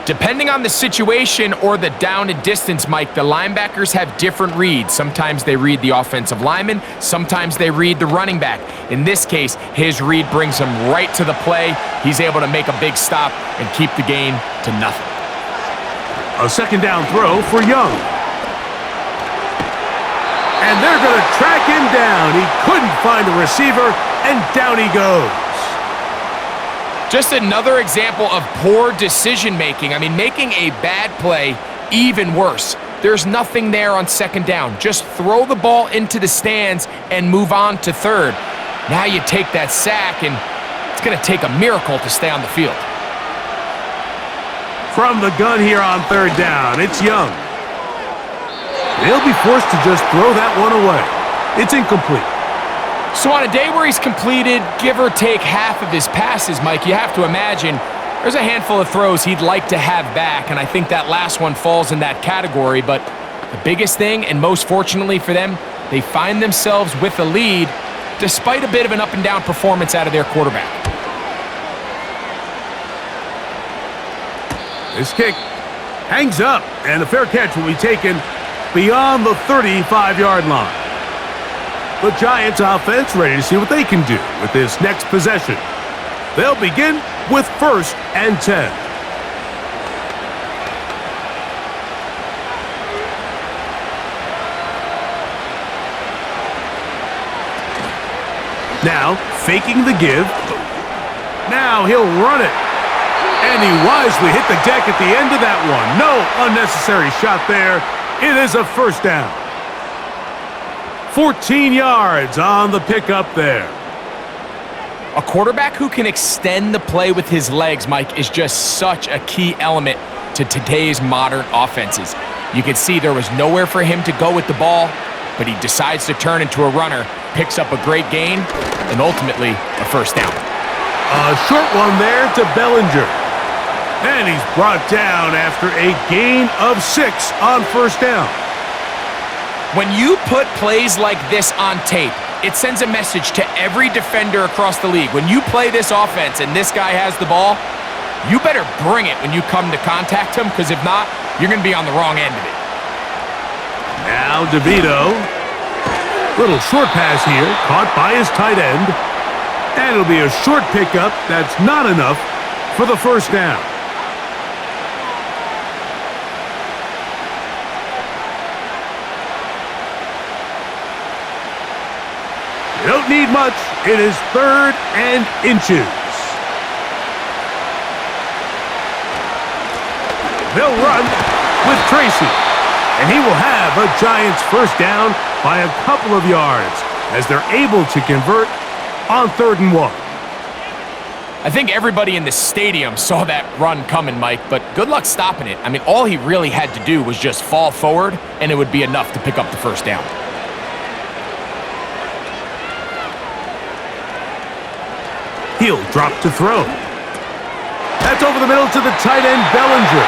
S2: Depending on the situation or the down and distance, Mike, the linebackers have different reads. Sometimes they read the offensive lineman, sometimes they read the running back. In this case, his read brings him right to the play. He's able to make a big stop and keep the gain to nothing.
S1: A second down throw for Young. And they're going to track him down. He couldn't find a receiver, and down he goes.
S2: Just another example of poor decision-making. I mean, making a bad play even worse. There's nothing there on second down. Just throw the ball into the stands and move on to third. Now you take that sack, and it's going to take a miracle to stay on the field.
S1: From the gun here on third down, it's Young. They'll be forced to just throw that one away. It's incomplete.
S2: So on a day where he's completed, give or take half of his passes, Mike, you have to imagine there's a handful of throws he'd like to have back, and I think that last one falls in that category. But the biggest thing, and most fortunately for them, they find themselves with a lead despite a bit of an up-and-down performance out of their quarterback.
S1: This kick hangs up, and a fair catch will be taken beyond the 35-yard line. The Giants offense ready to see what they can do with this next possession. They'll begin with first and 10. Now, faking the give. Now he'll run it. And he wisely hit the deck at the end of that one. No unnecessary shot there. It is a first down. 14 yards on the pickup there.
S2: A quarterback who can extend the play with his legs, Mike, is just such a key element to today's modern offenses. You can see there was nowhere for him to go with the ball, but he decides to turn into a runner, picks up a great gain, and ultimately a first down.
S1: A short one there to Bellinger. And he's brought down after a gain of 6 on first down.
S2: When you put plays like this on tape, it sends a message to every defender across the league. When you play this offense and this guy has the ball, you better bring it when you come to contact him, because if not, you're going to be on the wrong end of it.
S1: Now DeVito. Little short pass here, caught by his tight end. And it'll be a short pickup. That's not enough for the first down. You don't need much. It is 3rd and inches. They'll run with Tracy. And he will have a Giants first down by a couple of yards as they're able to convert on 3rd and 1.
S2: I think everybody in the stadium saw that run coming, Mike, but good luck stopping it. I mean, all he really had to do was just fall forward, and it would be enough to pick up the first down.
S1: He'll drop to throw. That's over the middle to the tight end, Bellinger.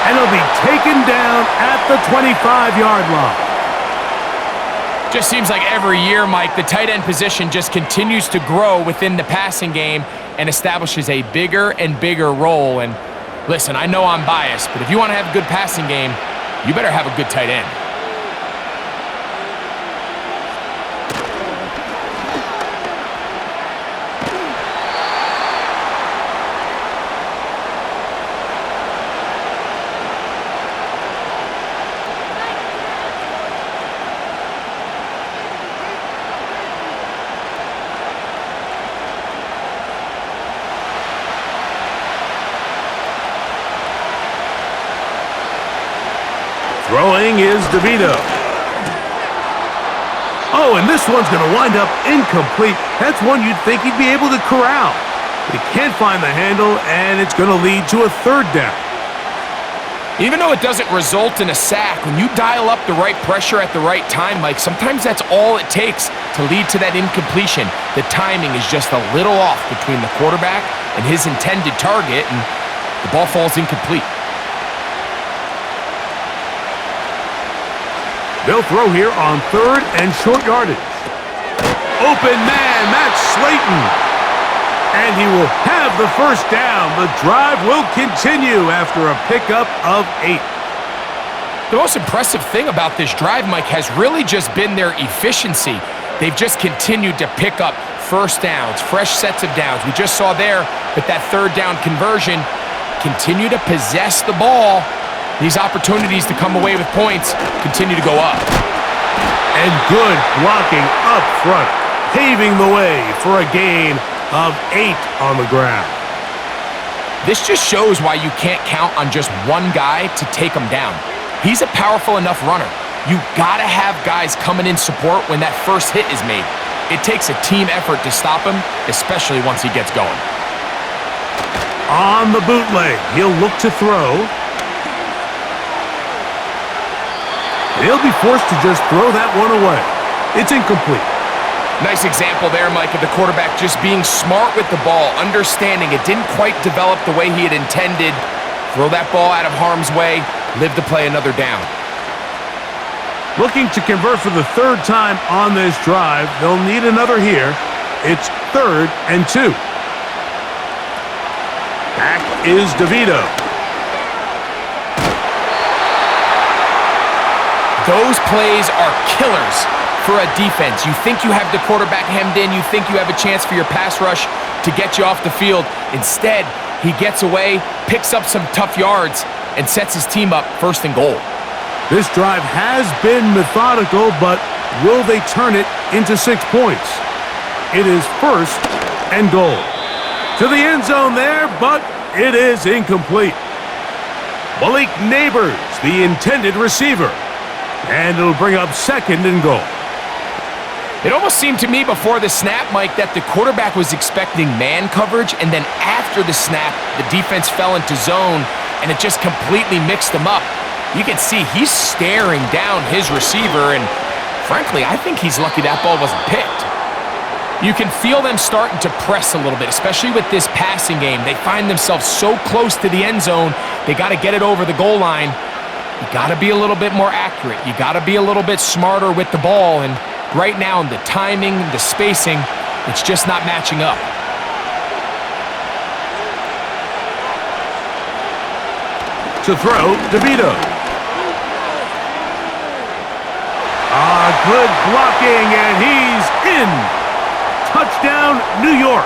S1: And he'll be taken down at the 25-yard line.
S2: Just seems like every year, Mike, the tight end position just continues to grow within the passing game and establishes a bigger and bigger role. And listen, I know I'm biased, but if you want to have a good passing game, you better have a good tight end.
S1: Throwing is DeVito. Oh, and this one's going to wind up incomplete. That's one you'd think he'd be able to corral. But he can't find the handle, and it's going to lead to a 3rd down.
S2: Even though it doesn't result in a sack, when you dial up the right pressure at the right time, Mike, sometimes that's all it takes to lead to that incompletion. The timing is just a little off between the quarterback and his intended target, and the ball falls incomplete.
S1: They'll throw here on 3rd and short yardage. Open man, that's Slayton. And he will have the first down. The drive will continue after a pickup of 8.
S2: The most impressive thing about this drive, Mike, has really just been their efficiency. They've just continued to pick up first downs, fresh sets of downs. We just saw there with that 3rd down conversion, continue to possess the ball. These opportunities to come away with points continue to go up.
S1: And good blocking up front, paving the way for a gain of 8 on the ground.
S2: This just shows why you can't count on just one guy to take him down. He's a powerful enough runner. You gotta have guys coming in support when that first hit is made. It takes a team effort to stop him, especially once he gets going.
S1: On the bootleg, he'll look to throw. He'll be forced to just throw that one away. It's incomplete.
S2: Nice example there, Mike, of the quarterback just being smart with the ball, understanding it didn't quite develop the way he had intended. Throw that ball out of harm's way, live to play another down.
S1: Looking to convert for the 3rd time on this drive. They'll need another here. It's 3rd and 2. Back is DeVito.
S2: Those plays are killers for a defense. You think you have the quarterback hemmed in. You think you have a chance for your pass rush to get you off the field. Instead, he gets away, picks up some tough yards, and sets his team up 1st and goal.
S1: This drive has been methodical, but will they turn it into 6 points? it is first and goal. To the end zone there, but it is incomplete. Malik Neighbors, the intended receiver. And it'll bring up second and goal.
S2: It almost seemed to me before the snap, Mike, that the quarterback was expecting man coverage, and then after the snap, the defense fell into zone, and it just completely mixed them up. You can see he's staring down his receiver, and frankly, I think he's lucky that ball wasn't picked. You can feel them starting to press a little bit, especially with this passing game. They find themselves so close to the end zone, they got to get it over the goal line. You got to be a little bit more accurate. You got to be a little bit smarter with the ball, and right now, the timing, the spacing, it's just not matching up.
S1: To throw, DeVito. Good blocking, and he's in. Touchdown, New York.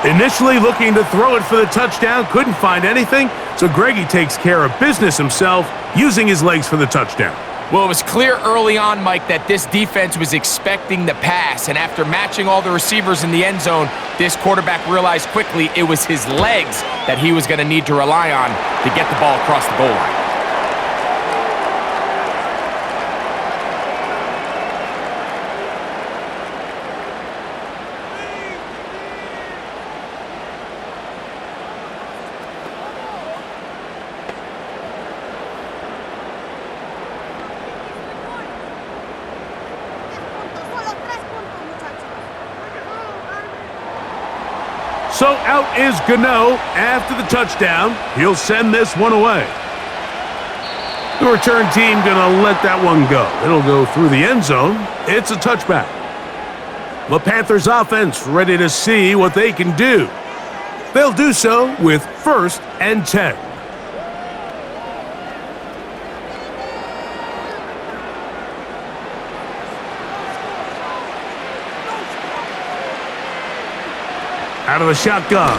S1: Initially looking to throw it for the touchdown, couldn't find anything, so Greggy takes care of business himself, using his legs for the touchdown.
S2: Well, it was clear early on, Mike, that this defense was expecting the pass, and after matching all the receivers in the end zone, this quarterback realized quickly it was his legs that he was going to need to rely on to get the ball across the goal line.
S1: So out is Gano after the touchdown. He'll send this one away. The return team gonna let that one go. It'll go through the end zone. It's a touchback. The Panthers offense ready to see what they can do. They'll do so with 1st and 10. Out of the shotgun,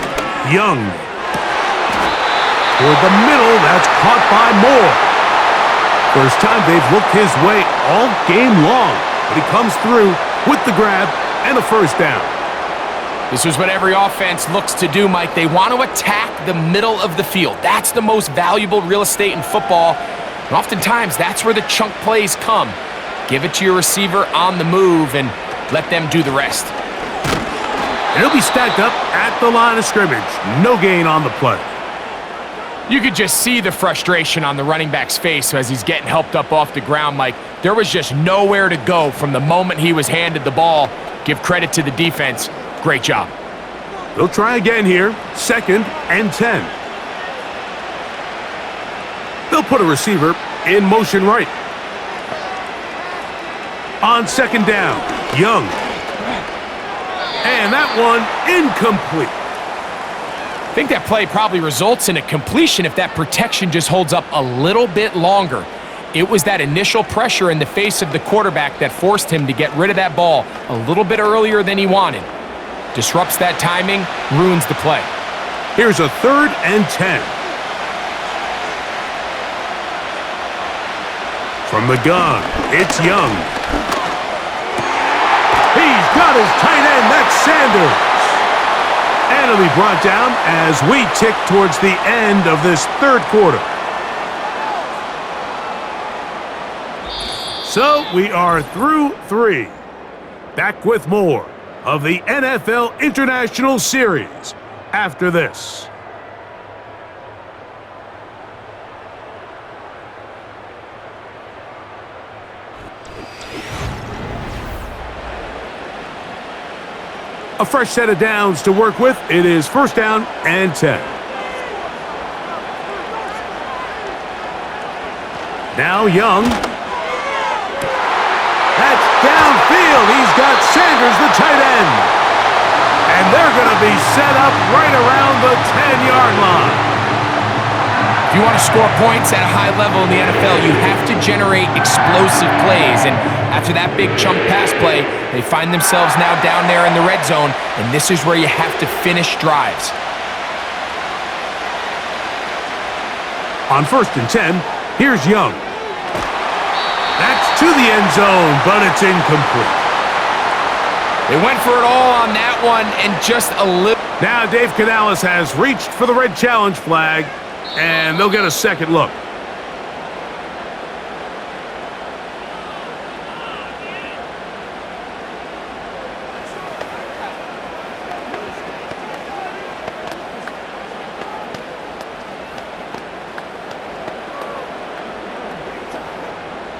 S1: Young. Toward the middle, that's caught by Moore. First time they've looked his way all game long, but he comes through with the grab and a first down.
S2: This is what every offense looks to do, Mike. They want to attack the middle of the field. That's the most valuable real estate in football, and oftentimes that's where the chunk plays come. Give it to your receiver on the move and let them do the rest.
S1: He'll be stacked up at the line of scrimmage. No gain on the play.
S2: You could just see the frustration on the running back's face as he's getting helped up off the ground, Mike. There was just nowhere to go from the moment he was handed the ball. Give credit to the defense. Great job.
S1: They'll try again here. 2nd and 10. They'll put a receiver in motion right. On 2nd down, Young. And that one incomplete.
S2: I think that play probably results in a completion if that protection just holds up a little bit longer. It was that initial pressure in the face of the quarterback that forced him to get rid of that ball a little bit earlier than he wanted. Disrupts that timing, ruins the play.
S1: Here's a 3rd and 10. From the gun, it's Young. He's got his tight end, that's Sanders. And he'll be brought down as we tick towards the end of this 3rd quarter. So we are through 3. Back with more of the NFL International Series after this. A fresh set of downs to work with. It is 1st down and 10. Now Young. That's downfield. He's got Sanders, the tight end. And they're going to be set up right around the 10-yard line.
S2: If you want to score points at a high level in the NFL, you have to generate explosive plays. And after that big chunk pass play, they find themselves now down there in the red zone, and this is where you have to finish drives.
S1: On 1st and 10, here's Young. That's to the end zone, but it's incomplete.
S2: They went for it all on that one and just a little.
S1: Now Dave Canales has reached for the red challenge flag, and they'll get a second look.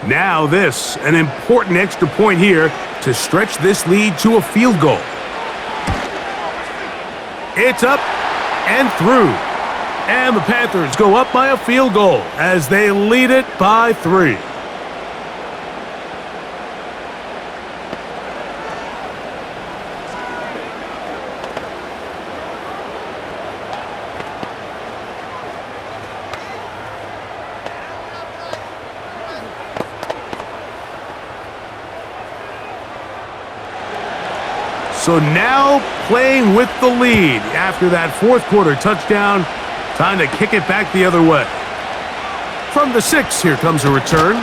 S1: Now this, an important extra point here to stretch this lead to a field goal. It's up and through. And the Panthers go up by a field goal as they lead it by 3. So now playing with the lead after that fourth quarter touchdown. Time to kick it back the other way. From the 6, here comes a return.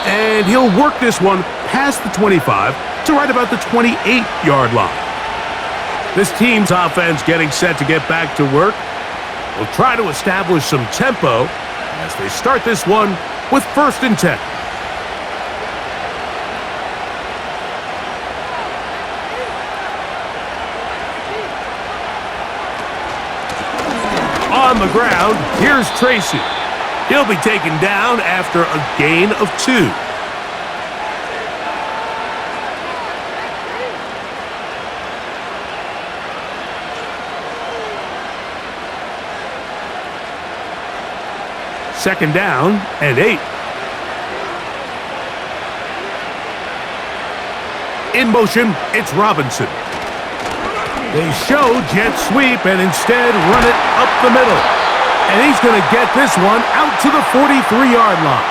S1: And he'll work this one past the 25 to right about the 28-yard line. This team's offense getting set to get back to work. Will try to establish some tempo as they start this one with 1st and 10. On the ground, here's Tracy. He'll be taken down after a gain of 2. Second down and 8. In motion, it's Robinson. They show jet sweep and instead run it up the middle. And he's going to get this one out to the 43-yard line.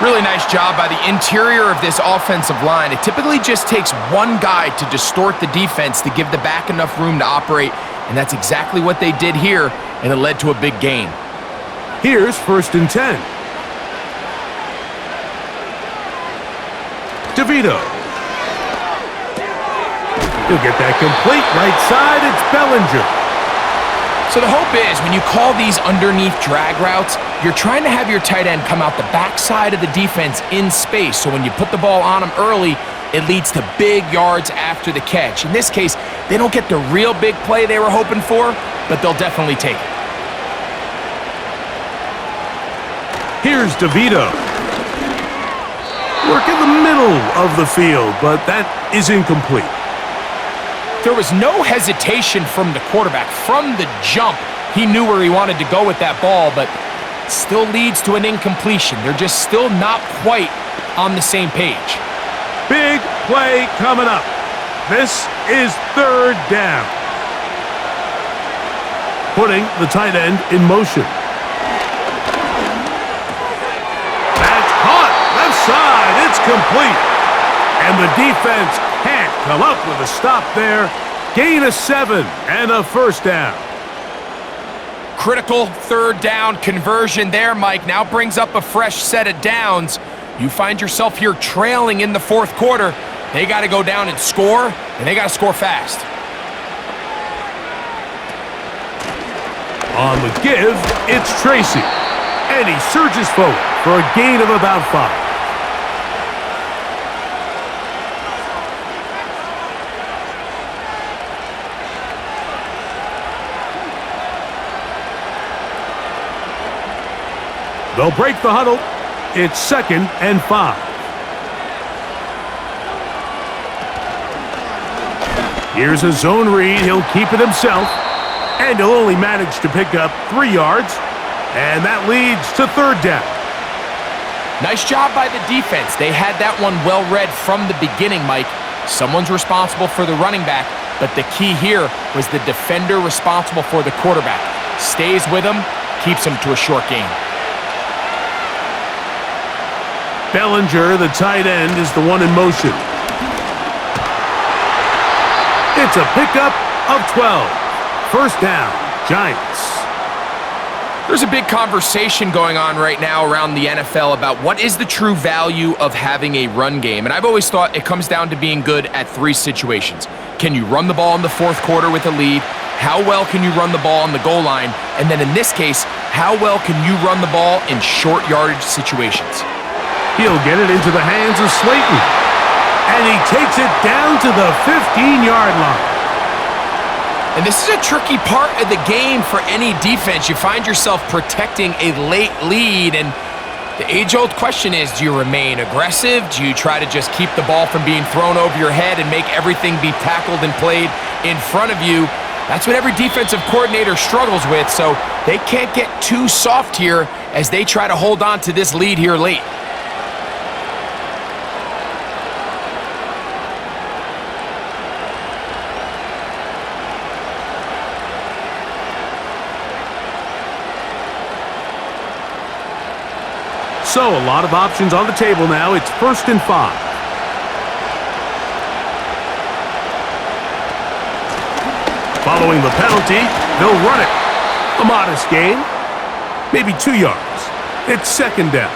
S2: Really nice job by the interior of this offensive line. It typically just takes one guy to distort the defense to give the back enough room to operate, and that's exactly what they did here, and it led to a big gain.
S1: Here's 1st and 10. DeVito. He'll get that complete right side. It's Bellinger.
S2: So the hope is when you call these underneath drag routes, you're trying to have your tight end come out the backside of the defense in space. So when you put the ball on him early, it leads to big yards after the catch. In this case, they don't get the real big play they were hoping for, but they'll definitely take it.
S1: Here's DeVito. Work in the middle of the field, but that is incomplete.
S2: There was no hesitation from the quarterback. From the jump, he knew where he wanted to go with that ball, but still leads to an incompletion. They're just still not quite on the same page.
S1: Big play coming up. This is 3rd down. Putting the tight end in motion. That's caught. Left side. It's complete. And the defense can't come up with a stop there. Gain of 7 and a 1st down.
S2: Critical 3rd down conversion there, Mike. Now brings up a fresh set of downs. You find yourself here trailing in the 4th quarter. They got to go down and score, and they got to score fast.
S1: On the give, it's Tracy. And he surges forward for a gain of about 5. They'll break the huddle. It's 2nd and 5. Here's a zone read. He'll keep it himself. And he'll only manage to pick up 3 yards. And that leads to 3rd down.
S2: Nice job by the defense. They had that one well read from the beginning, Mike. Someone's responsible for the running back, but the key here was the defender responsible for the quarterback. Stays with him, keeps him to a short gain.
S1: Bellinger, the tight end, is the one in motion. It's a pickup of 12. 1st down, Giants.
S2: There's a big conversation going on right now around the NFL about what is the true value of having a run game. And I've always thought it comes down to being good at three situations. Can you run the ball in the fourth quarter with a lead? How well can you run the ball on the goal line? And then in this case, how well can you run the ball in short yardage situations?
S1: He'll get it into the hands of Slayton. And he takes it down to the 15-yard line.
S2: And this is a tricky part of the game for any defense. You find yourself protecting a late lead, and the age-old question is, do you remain aggressive? Do you try to just keep the ball from being thrown over your head and make everything be tackled and played in front of you? That's what every defensive coordinator struggles with, so they can't get too soft here as they try to hold on to this lead here late.
S1: So, a lot of options on the table now. It's 1st and 5. Following the penalty, they'll run it. A modest gain, maybe 2 yards. It's 2nd down.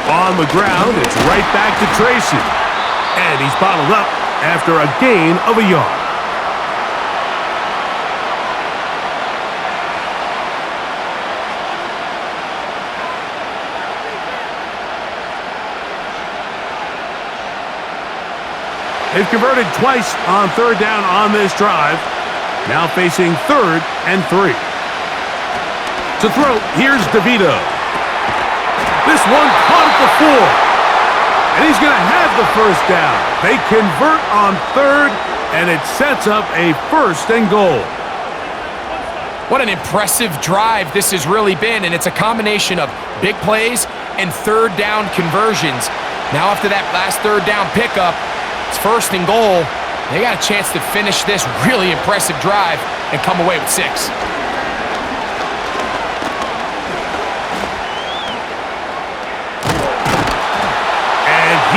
S1: On the ground, it's right back to Tracy. And he's bottled up after a gain of a yard. They've converted twice on 3rd down on this drive. Now facing 3rd and 3. To throw, here's DeVito. This one caught at the 4. And he's going to have the 1st down. They convert on 3rd, and it sets up a 1st and goal.
S2: What an impressive drive this has really been, and it's a combination of big plays and 3rd down conversions. Now after that last 3rd down pickup, it's 1st and goal. They got a chance to finish this really impressive drive and come away with 6.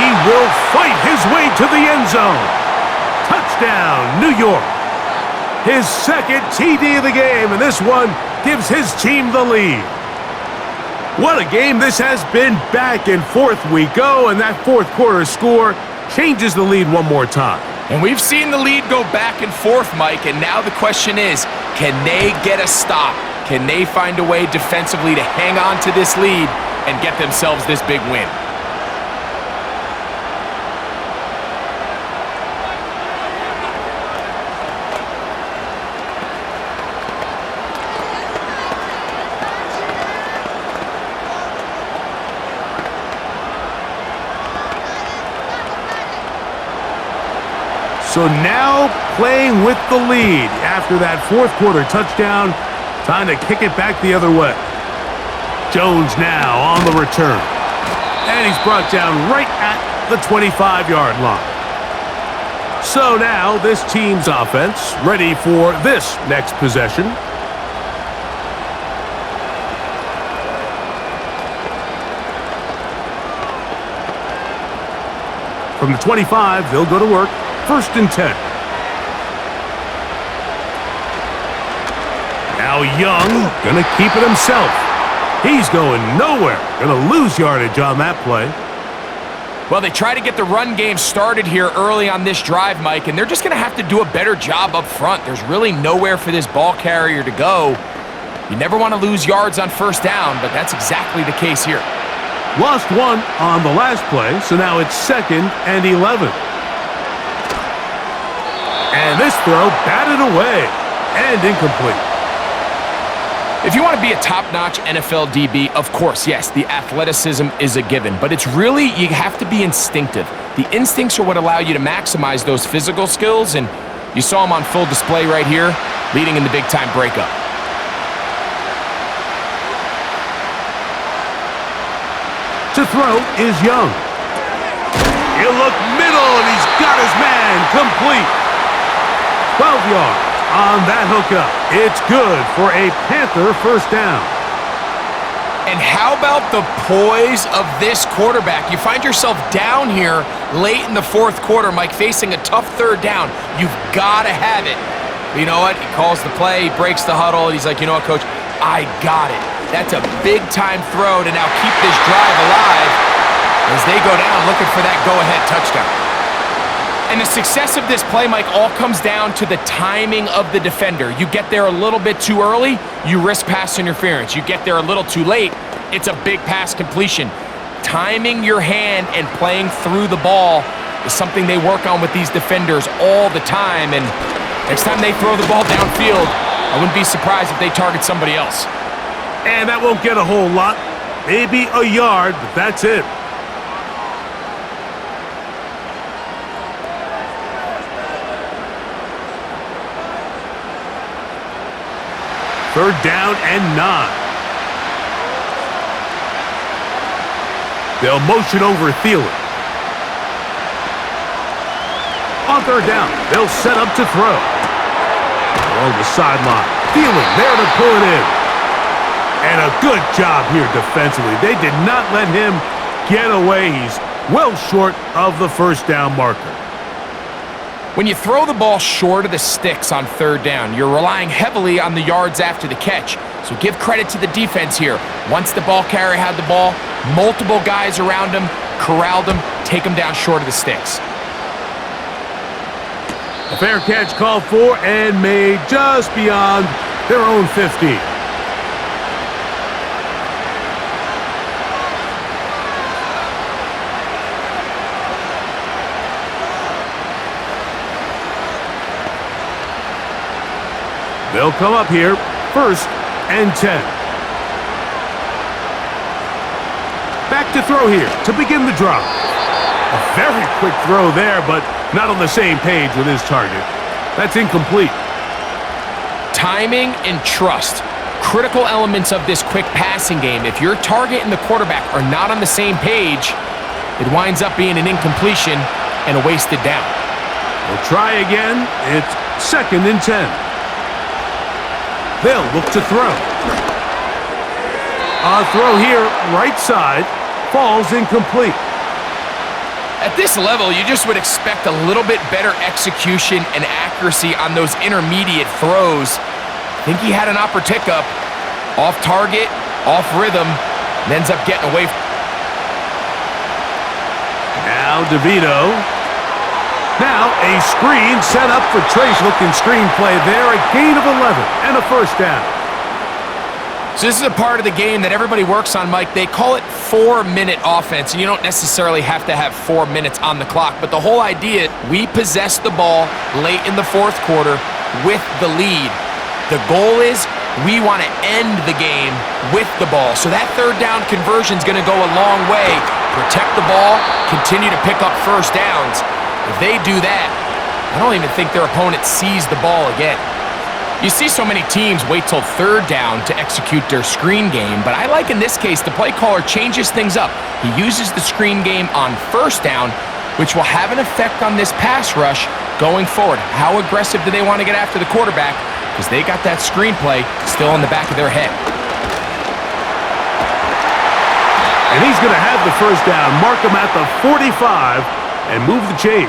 S1: He will fight his way to the end zone. Touchdown, New York. His 2nd TD of the game, and this one gives his team the lead. What a game this has been. Back and forth we go, and that 4th quarter score changes the lead one more time.
S2: And we've seen the lead go back and forth, Mike, and now the question is, can they get a stop? Can they find a way defensively to hang on to this lead and get themselves this big win?
S1: So now playing with the lead after that 4th quarter touchdown, time to kick it back the other way. Jones now on the return. And he's brought down right at the 25-yard line. So now this team's offense ready for this next possession. From the 25, they'll go to work. 1st and 10. Now Young gonna keep it himself. He's going nowhere. Gonna lose yardage on that play.
S2: Well, they try to get the run game started here early on this drive, Mike, and they're just gonna have to do a better job up front. There's really nowhere for this ball carrier to go. You never want to lose yards on 1st down, but that's exactly the case here.
S1: Lost 1 on the last play, so now it's 2nd and 11. And this throw batted away and incomplete.
S2: If you want to be a top-notch NFL DB, of course, yes, the athleticism is a given, but it's really, you have to be instinctive. The instincts are what allow you to maximize those physical skills, and you saw them on full display right here, leading in the big-time breakup.
S1: To throw is Young. He'll look middle, and he's got his man complete. 12 yards. on that hookup. It's good for a Panther first down.
S2: And how about the poise of this quarterback? You find yourself down here late in the fourth quarter, Mike, facing a tough third down. You've got to have it. But you know what? He calls the play, he breaks the huddle, and he's like, you know what, Coach? I got it. That's a big-time throw to now keep this drive alive as they go down looking for that go-ahead touchdown. And the success of this play, Mike, all comes down to the timing of the defender. You get there a little bit too early, you risk pass interference. You get there a little too late, it's a big pass completion. Timing your hand and playing through the ball is something they work on with these defenders all the time. And next time they throw the ball downfield, I wouldn't be surprised if they target somebody else.
S1: And that won't get a whole lot. Maybe a yard, but that's it. Third down and 9. They'll motion over Thielen. On third down, they'll set up to throw. Along the sideline, Thielen there to pull it in. And a good job here defensively. They did not let him get away. He's well short of the first down marker.
S2: When you throw the ball short of the sticks on third down, you're relying heavily on the yards after the catch. So give credit to the defense here. Once the ball carrier had the ball, multiple guys around him, corralled him, take him down short of the sticks.
S1: A fair catch called for and made just beyond their own 50. They'll come up here, first and 10. Back to throw here to begin the drive. A very quick throw there, but not on the same page with his target. That's incomplete.
S2: Timing and trust, critical elements of this quick passing game. If your target and the quarterback are not on the same page, it winds up being an incompletion and a wasted down.
S1: We'll try again. It's second and 10. They'll look to throw. A throw here, right side, falls incomplete.
S2: At this level, you just would expect a little bit better execution and accuracy on those intermediate throws. I think he had an tick up, off target, off rhythm, and ends up getting away.
S1: Now DeVito. Now a screen set up for Trace. Looking screenplay there. A gain of 11 and a first down.
S2: So this is a part of the game that everybody works on, Mike. They call it 4-minute offense, and you don't necessarily have to have 4 minutes on the clock. But the whole idea, we possess the ball late in the fourth quarter with the lead. The goal is we want to end the game with the ball. So that third down conversion is going to go a long way. Protect the ball, continue to pick up first downs. If they do that, I don't even think their opponent sees the ball again. You see so many teams wait till third down to execute their screen game, but I like in this case the play caller changes things up. He uses the screen game on first down, which will have an effect on this pass rush going forward. How aggressive do they want to get after the quarterback? Because they got that screenplay still in the back of their head.
S1: And he's going to have the first down, mark him at the 45, and move the chains.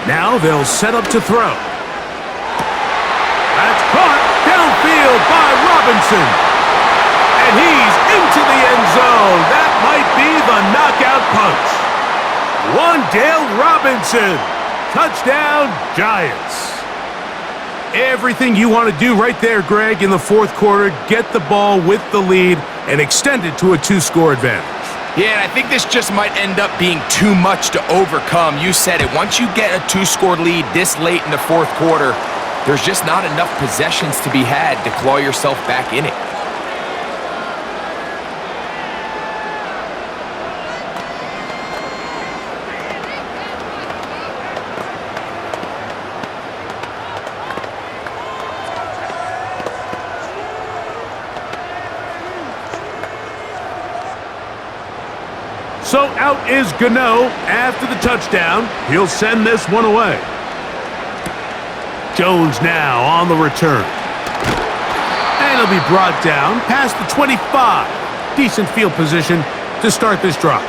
S1: Now they'll set up to throw. That's caught downfield by Robinson. And he's into the end zone. That might be the knockout punch. Wan'Dale Robinson. Touchdown, Giants. Everything you want to do right there, Greg, in the fourth quarter. Get the ball with the lead and extend it to a 2-score advantage.
S2: Yeah, and I think this just might end up being too much to overcome. You said it. Once you get a 2-score lead this late in the fourth quarter, there's just not enough possessions to be had to claw yourself back in it.
S1: So out is Gano after the touchdown. He'll send this one away. Jones now on the return. And he'll be brought down past the 25. Decent field position to start this drive.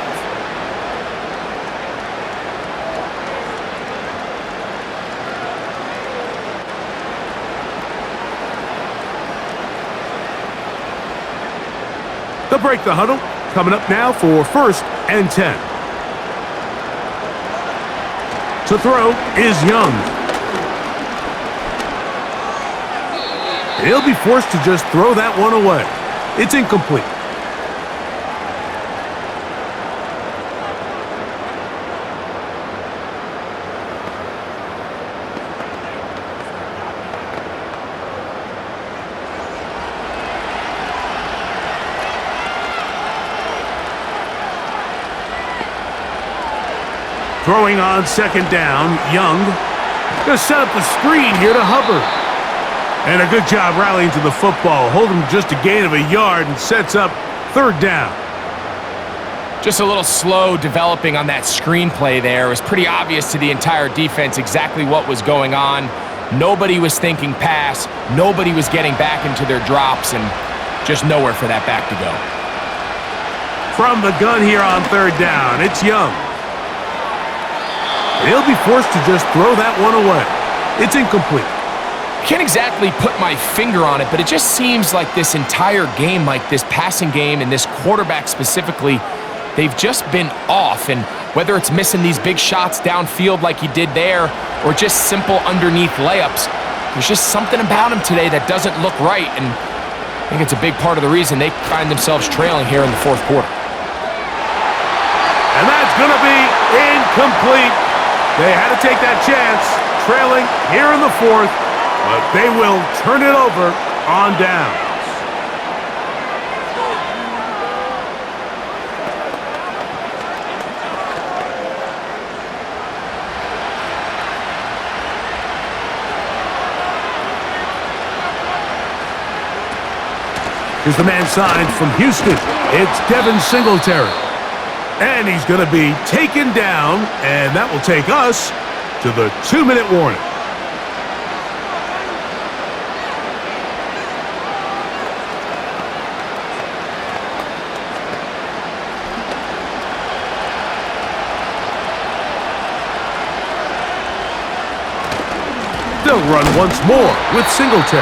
S1: They'll break the huddle. Coming up now for 1st and 10. To throw is Young. He'll be forced to just throw that one away. It's incomplete. Throwing on 2nd down, Young. Gonna set up the screen here to Hubbard. And a good job rallying to the football. Holding just a gain of a yard and sets up 3rd down.
S2: Just a little slow developing on that screenplay there. It was pretty obvious to the entire defense exactly what was going on. Nobody was thinking pass. Nobody was getting back into their drops, and just nowhere for that back to go.
S1: From the gun here on 3rd down, it's Young. He'll be forced to just throw that one away. It's incomplete.
S2: Can't exactly put my finger on it, but it just seems like this entire game, like this passing game and this quarterback specifically, they've just been off. And whether it's missing these big shots downfield like he did there or just simple underneath layups, there's just something about him today that doesn't look right. And I think it's a big part of the reason they find themselves trailing here in the 4th quarter.
S1: And that's going to be incomplete. They had to take that chance, trailing here in the 4th, but they will turn it over on downs. Here's the man signed from Houston. It's Devin Singletary. And he's going to be taken down, and that will take us to the 2-minute warning. They'll run once more with Singletary.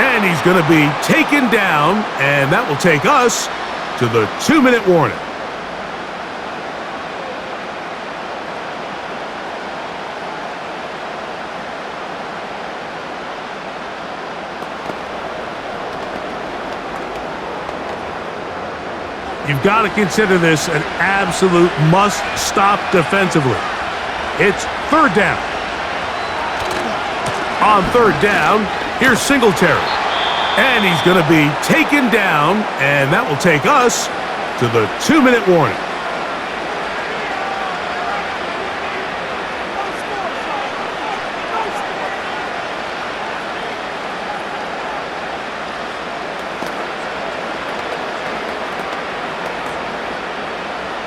S1: And he's going to be taken down, and that will take us to the 2-minute warning. You've got to consider this an absolute must-stop defensively. It's 3rd down. On 3rd down, here's Singletary. And he's going to be taken down, and that will take us to the 2-minute warning.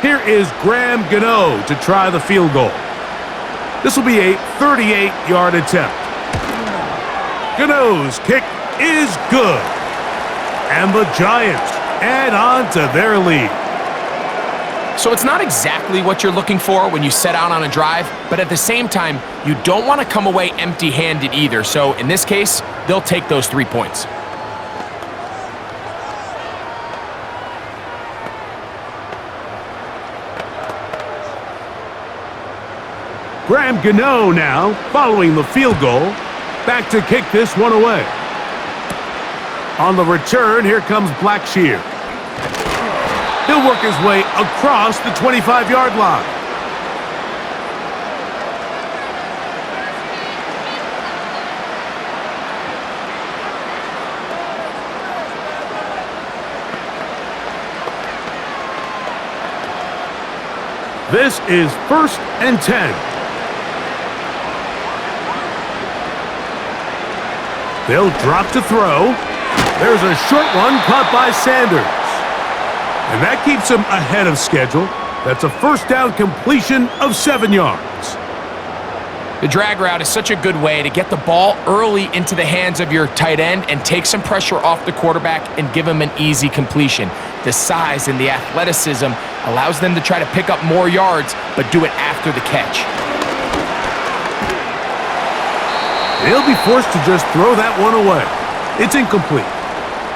S1: Here is Graham Gano to try the field goal. This will be a 38-yard attempt. Gano's kick is good. And the Giants add on to their lead.
S2: So it's not exactly what you're looking for when you set out on a drive, but at the same time, you don't want to come away empty-handed either. So in this case, they'll take those 3 points.
S1: Graham Gano now, following the field goal, back to kick this one away. On the return, here comes Blackshear. He'll work his way across the 25-yard line. This is 1st and 10. They'll drop to throw. There's a short one caught by Sanders. And that keeps him ahead of schedule. That's a first down completion of 7 yards.
S2: The drag route is such a good way to get the ball early into the hands of your tight end and take some pressure off the quarterback and give him an easy completion. The size and the athleticism allows them to try to pick up more yards, but do it after the catch.
S1: They'll be forced to just throw that one away. It's incomplete.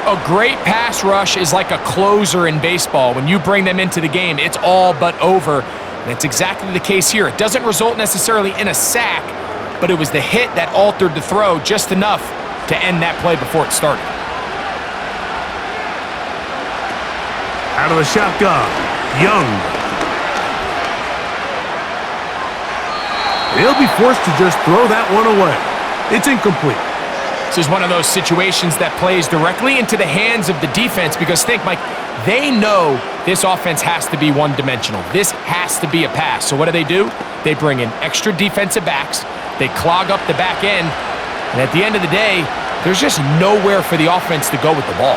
S2: A great pass rush is like a closer in baseball. When you bring them into the game, it's all but over. And it's exactly the case here. It doesn't result necessarily in a sack, but it was the hit that altered the throw just enough to end that play before it started.
S1: Out of the shotgun, Young. They'll be forced to just throw that one away. It's incomplete.
S2: This is one of those situations that plays directly into the hands of the defense because think, Mike, they know this offense has to be one-dimensional. This has to be a pass. So what do? They bring in extra defensive backs. They clog up the back end. And at the end of the day, there's just nowhere for the offense to go with the ball.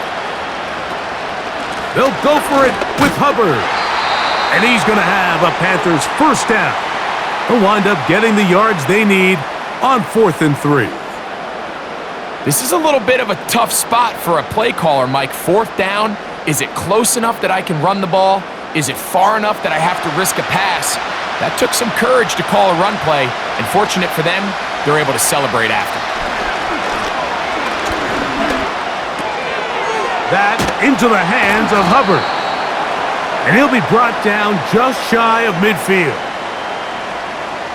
S1: They'll go for it with Hubbard. And he's going to have a Panthers first down. They'll wind up getting the yards they need on 4th and 3.
S2: This is a little bit of a tough spot for a play caller, Mike. 4th down. Is it close enough that I can run the ball? Is it far enough that I have to risk a pass? That took some courage to call a run play, and fortunate for them, they're able to celebrate after.
S1: That into the hands of Hubbard. And he'll be brought down just shy of midfield.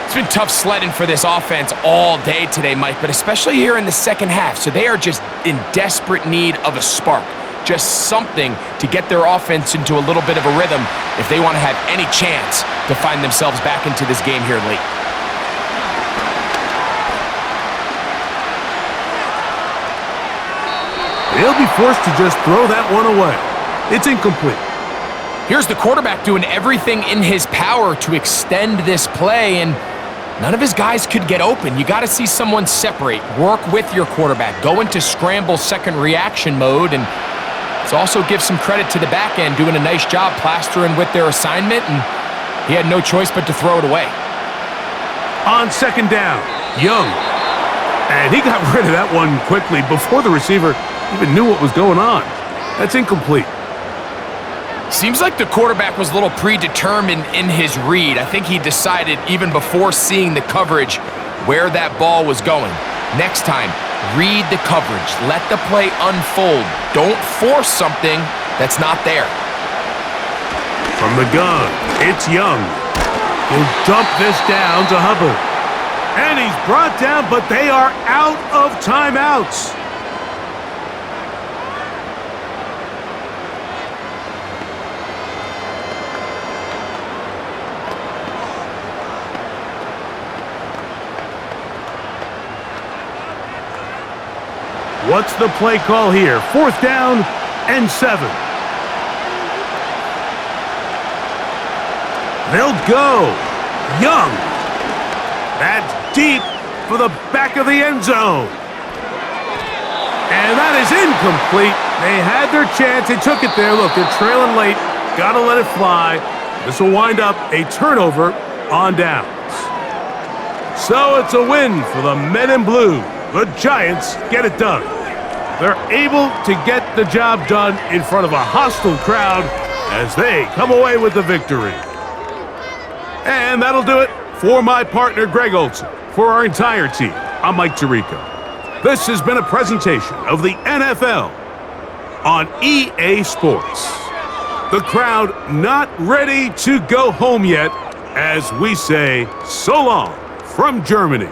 S2: It's been tough sledding for this offense all day today, Mike, but especially here in the second half. So they are just in desperate need of a spark. Just something to get their offense into a little bit of a rhythm if they want to have any chance to find themselves back into this game here late.
S1: They'll be forced to just throw that one away. It's incomplete.
S2: Here's the quarterback doing everything in his power to extend this play, and none of his guys could get open. You got to see someone separate, work with your quarterback, go into scramble second reaction mode, and let's also give some credit to the back end doing a nice job plastering with their assignment, and he had no choice but to throw it away.
S1: On 2nd down, Young. And he got rid of that one quickly before the receiver even knew what was going on. That's incomplete.
S2: Seems like the quarterback was a little predetermined in his read. I think he decided even before seeing the coverage where that ball was going. Next time, read the coverage. Let the play unfold. Don't force something that's not there.
S1: From the gun, it's Young. He'll dump this down to Hubbard. And he's brought down, but they are out of timeouts. What's the play call here? 4th down and 7. They'll go. Young. That's deep for the back of the end zone. And that is incomplete. They had their chance. They took it there. Look, they're trailing late. Got to let it fly. This will wind up a turnover on downs. So it's a win for the Men in Blue. The Giants get it done. They're able to get the job done in front of a hostile crowd as they come away with the victory. And that'll do it for my partner, Greg Olson. For our entire team, I'm Mike Tirico. This has been a presentation of the NFL on EA Sports. The crowd not ready to go home yet as we say so long from Germany.